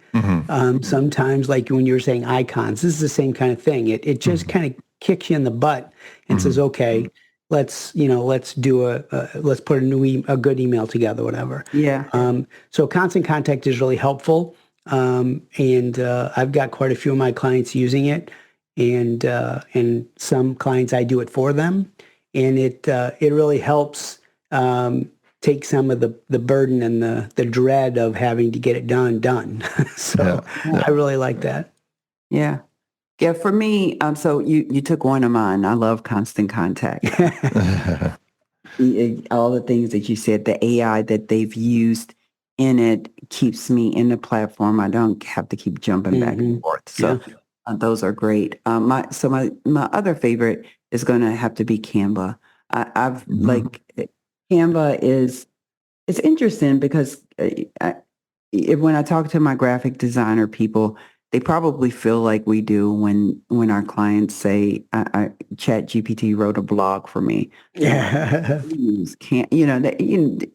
Sometimes, like when you were saying icons, this is the same kind of thing. It just kind of kicks you in the butt and says, okay, let's do let's put a good email together, whatever. So constant contact is really helpful. And I've got quite a few of my clients using it, and some clients I do it for them, and it really helps take some of the burden and the dread of having to get it done. So I really like that. Yeah. For me, so you took one of mine. I love constant contact. All the things that you said, the AI that they've used in it keeps me in the platform. I don't have to keep jumping back and forth. So those are great. My other favorite is going to have to be Canva. I've like Canva it's interesting because when I talk to my graphic designer people, they probably feel like we do when our clients say, Chat GPT wrote a blog for me. Can't, and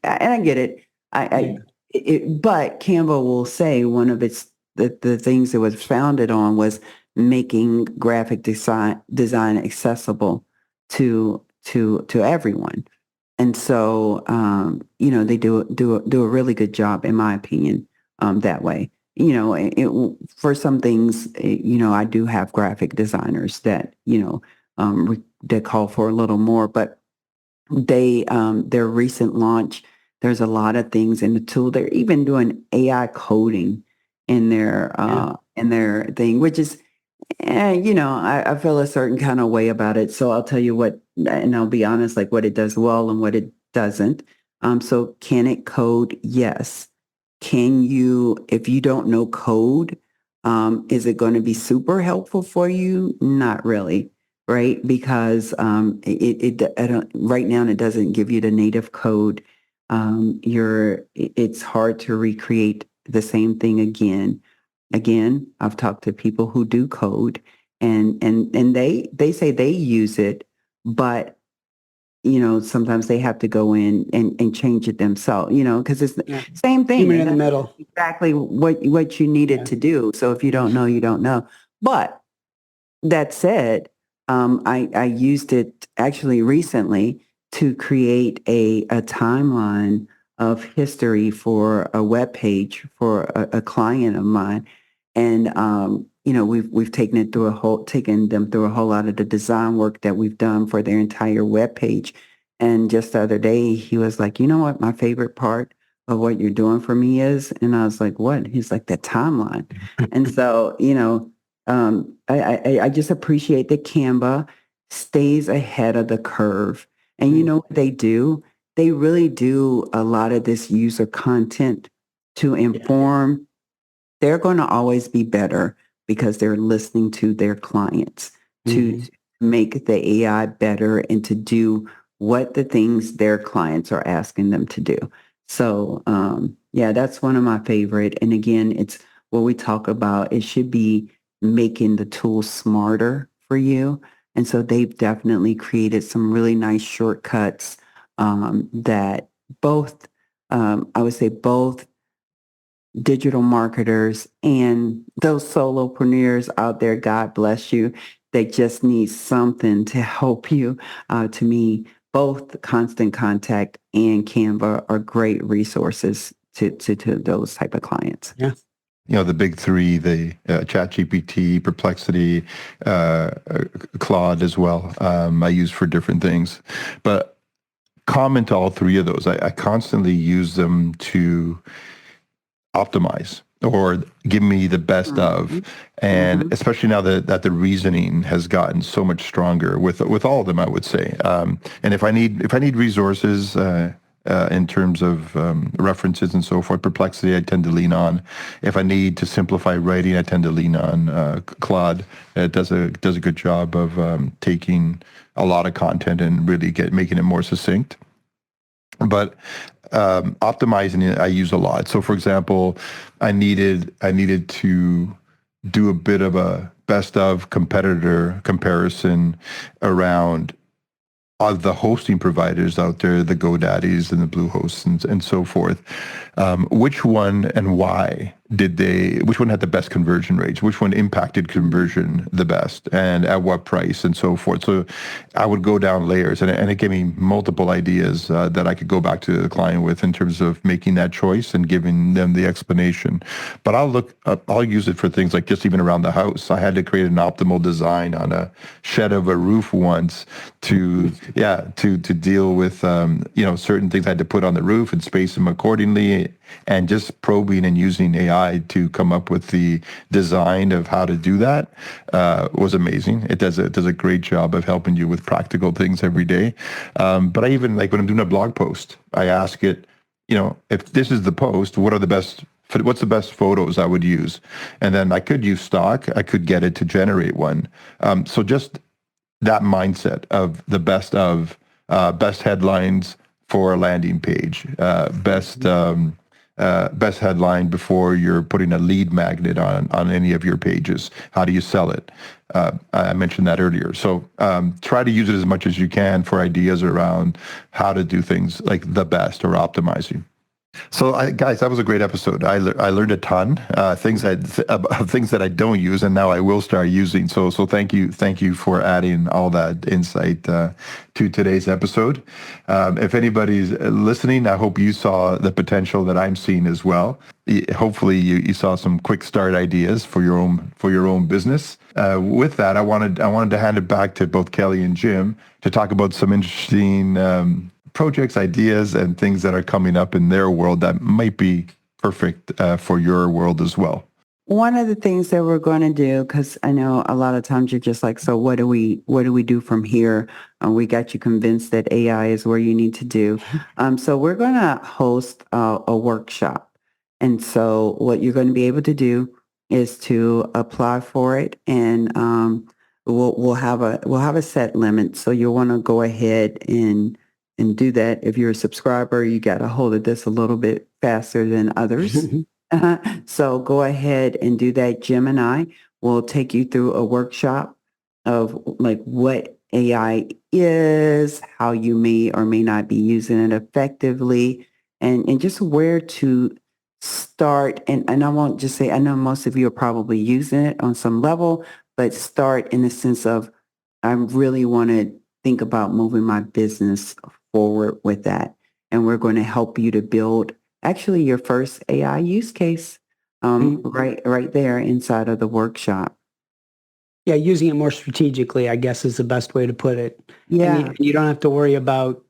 I get it. But Canva will say one of the things it was founded on was making graphic design accessible to everyone. And so, they do a really good job, in my opinion, that way. For some things, I do have graphic designers that, that call for a little more. But their recent launch, there's a lot of things in the tool. They're even doing AI coding in their thing, which is, I feel a certain kind of way about it. So I'll tell you what, and I'll be honest, like what it does well and what it doesn't. So can it code? Yes. Can you, if you don't know code, is it going to be super helpful for you? Not really, right? Because right now it doesn't give you the native code. It's hard to recreate the same thing again. Again, I've talked to people who do code, and they say they use it, but sometimes they have to go in and change it themselves, because it's the same thing. Human in the middle. Exactly what you needed to do. So if you don't know, you don't know. But that said, I used it actually recently to create a timeline of history for a web page for a client of mine. And we've taken them through a whole lot of the design work that we've done for their entire web page. And just the other day, he was like, "You know what my favorite part of what you're doing for me is?" And I was like, "What?" He's like, "The timeline." And so, I just appreciate that Canva stays ahead of the curve. And you know what they do? They really do a lot of this user content to inform. They're going to always be better because they're listening to their clients to make the AI better and to do what the things their clients are asking them to do. So, that's one of my favorite. And again, it's what we talk about. It should be making the tool smarter for you. And so they've definitely created some really nice shortcuts that both, I would say both digital marketers and those solopreneurs out there, God bless you. They just need something to help you. To me, both Constant Contact and Canva are great resources to those type of clients. Yeah. The big three, the ChatGPT, Perplexity, Claude as well, I use for different things. But common to all three of those, I constantly use them to optimize or give me the best of. And especially now that the reasoning has gotten so much stronger with all of them, I would say. And if I need resources in terms of references and so forth, Perplexity I tend to lean on. If I need to simplify writing, I tend to lean on Claude. It does a good job of taking a lot of content and really making it more succinct. But optimizing it, I use a lot. So, for example, I needed to do a bit of a best of competitor comparison around the hosting providers out there, the GoDaddies and the Bluehosts and so forth. Which one and why which one had the best conversion rates? Which one impacted conversion the best and at what price and so forth? So I would go down layers and it gave me multiple ideas that I could go back to the client with in terms of making that choice and giving them the explanation. But I'll use it for things like just even around the house. I had to create an optimal design on a shed of a roof once to deal with, certain things I had to put on the roof and space them accordingly. And just probing and using AI to come up with the design of how to do that was amazing. It does a great job of helping you with practical things every day. But I even, like when I'm doing a blog post, I ask it, if this is the post, what's the best photos I would use? And then I could use stock. I could get it to generate one. So just that mindset of the best headlines for a landing page, best headline before you're putting a lead magnet on any of your pages. How do you sell it? I mentioned that earlier. So try to use it as much as you can for ideas around how to do things like the best or optimizing. So, guys, that was a great episode. I learned a ton, things that I don't use, and now I will start using. So thank you for adding all that insight to today's episode. If anybody's listening, I hope you saw the potential that I'm seeing as well. Hopefully, you saw some quick start ideas for your own business. with that, I wanted to hand it back to both Kelly and Jim to talk about some interesting projects, ideas, and things that are coming up in their world that might be perfect for your world as well. One of the things that we're going to do, because I know a lot of times you're just like, so what do we do from here? We got you convinced that AI is where you need to do. So we're going to host a workshop. And so what you're going to be able to do is to apply for it, and we'll have a set limit. So you'll want to go ahead and do that. If you're a subscriber, you got a hold of this a little bit faster than others. So go ahead and do that. Jim and I will take you through a workshop of like what AI is, how you may or may not be using it effectively, and just where to start. And I won't just say, I know most of you are probably using it on some level, but start in the sense of, I really want to think about moving my business forward with that. And we're going to help you to build actually your first AI use case right there inside of the workshop. Yeah, using it more strategically, I guess, is the best way to put it. Yeah. And you don't have to worry about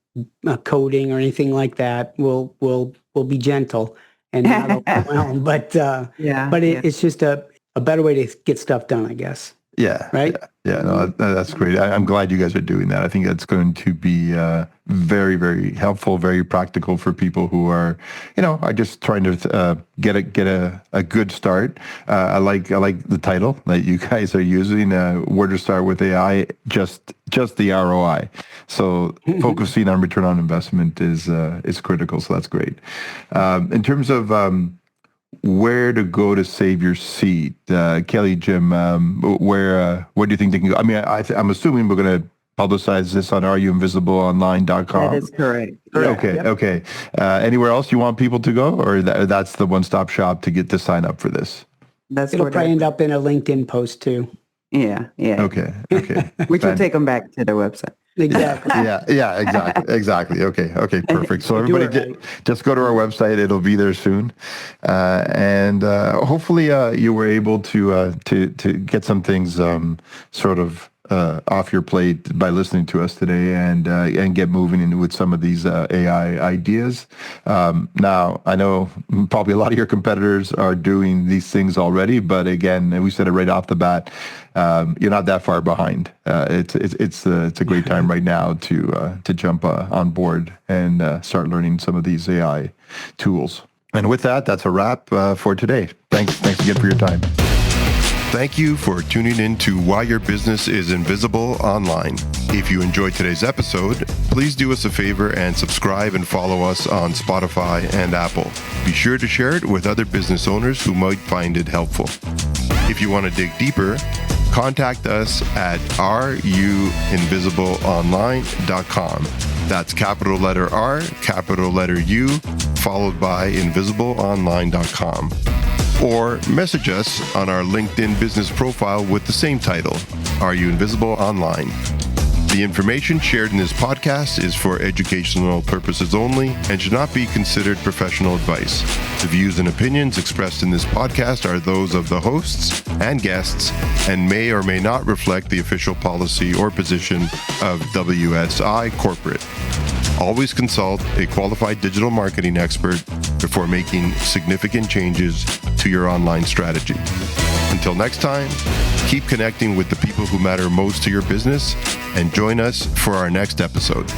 coding or anything like that. We'll be gentle and not overwhelmed. But it's just a better way to get stuff done, I guess. Yeah. Right? Yeah, no, that's great. I'm glad you guys are doing that. I think that's going to be very, very helpful, very practical for people who are just trying to get a good start. I like the title that you guys are using, where to start with AI, just the ROI. So focusing on return on investment is critical. So that's great. In terms of where to go to save your seat, Kelly, Jim, where do you think they can go? I mean, I'm assuming we're going to publicize this on areyouinvisibleonline.com. That is correct. Okay. Yep. Okay. Anywhere else you want people to go, or that's the one-stop shop to get to sign up for this? It'll probably end up in a LinkedIn post too. Yeah. Okay. Which will take them back to their website. Exactly. Yeah, exactly. Okay, perfect. So everybody just go to our website. It'll be there soon. And hopefully you were able to get some things sort of off your plate by listening to us today and get moving in with some of these AI ideas. Now, I know probably a lot of your competitors are doing these things already, but again, we said it right off the bat, you're not that far behind. It's a great time right now to jump on board and start learning some of these AI tools. And with that, that's a wrap for today. Thanks again for your time. Thank you for tuning in to Why Your Business is Invisible Online. If you enjoyed today's episode, please do us a favor and subscribe and follow us on Spotify and Apple. Be sure to share it with other business owners who might find it helpful. If you want to dig deeper, contact us at areyouinvisibleonline.com. That's capital letter R, capital letter U, followed by invisibleonline.com. Or message us on our LinkedIn business profile with the same title, Are You Invisible Online? The information shared in this podcast is for educational purposes only and should not be considered professional advice. The views and opinions expressed in this podcast are those of the hosts and guests and may or may not reflect the official policy or position of WSI Corporate. Always consult a qualified digital marketing expert before making significant changes to your online strategy. Until next time, keep connecting with the people who matter most to your business and join us for our next episode.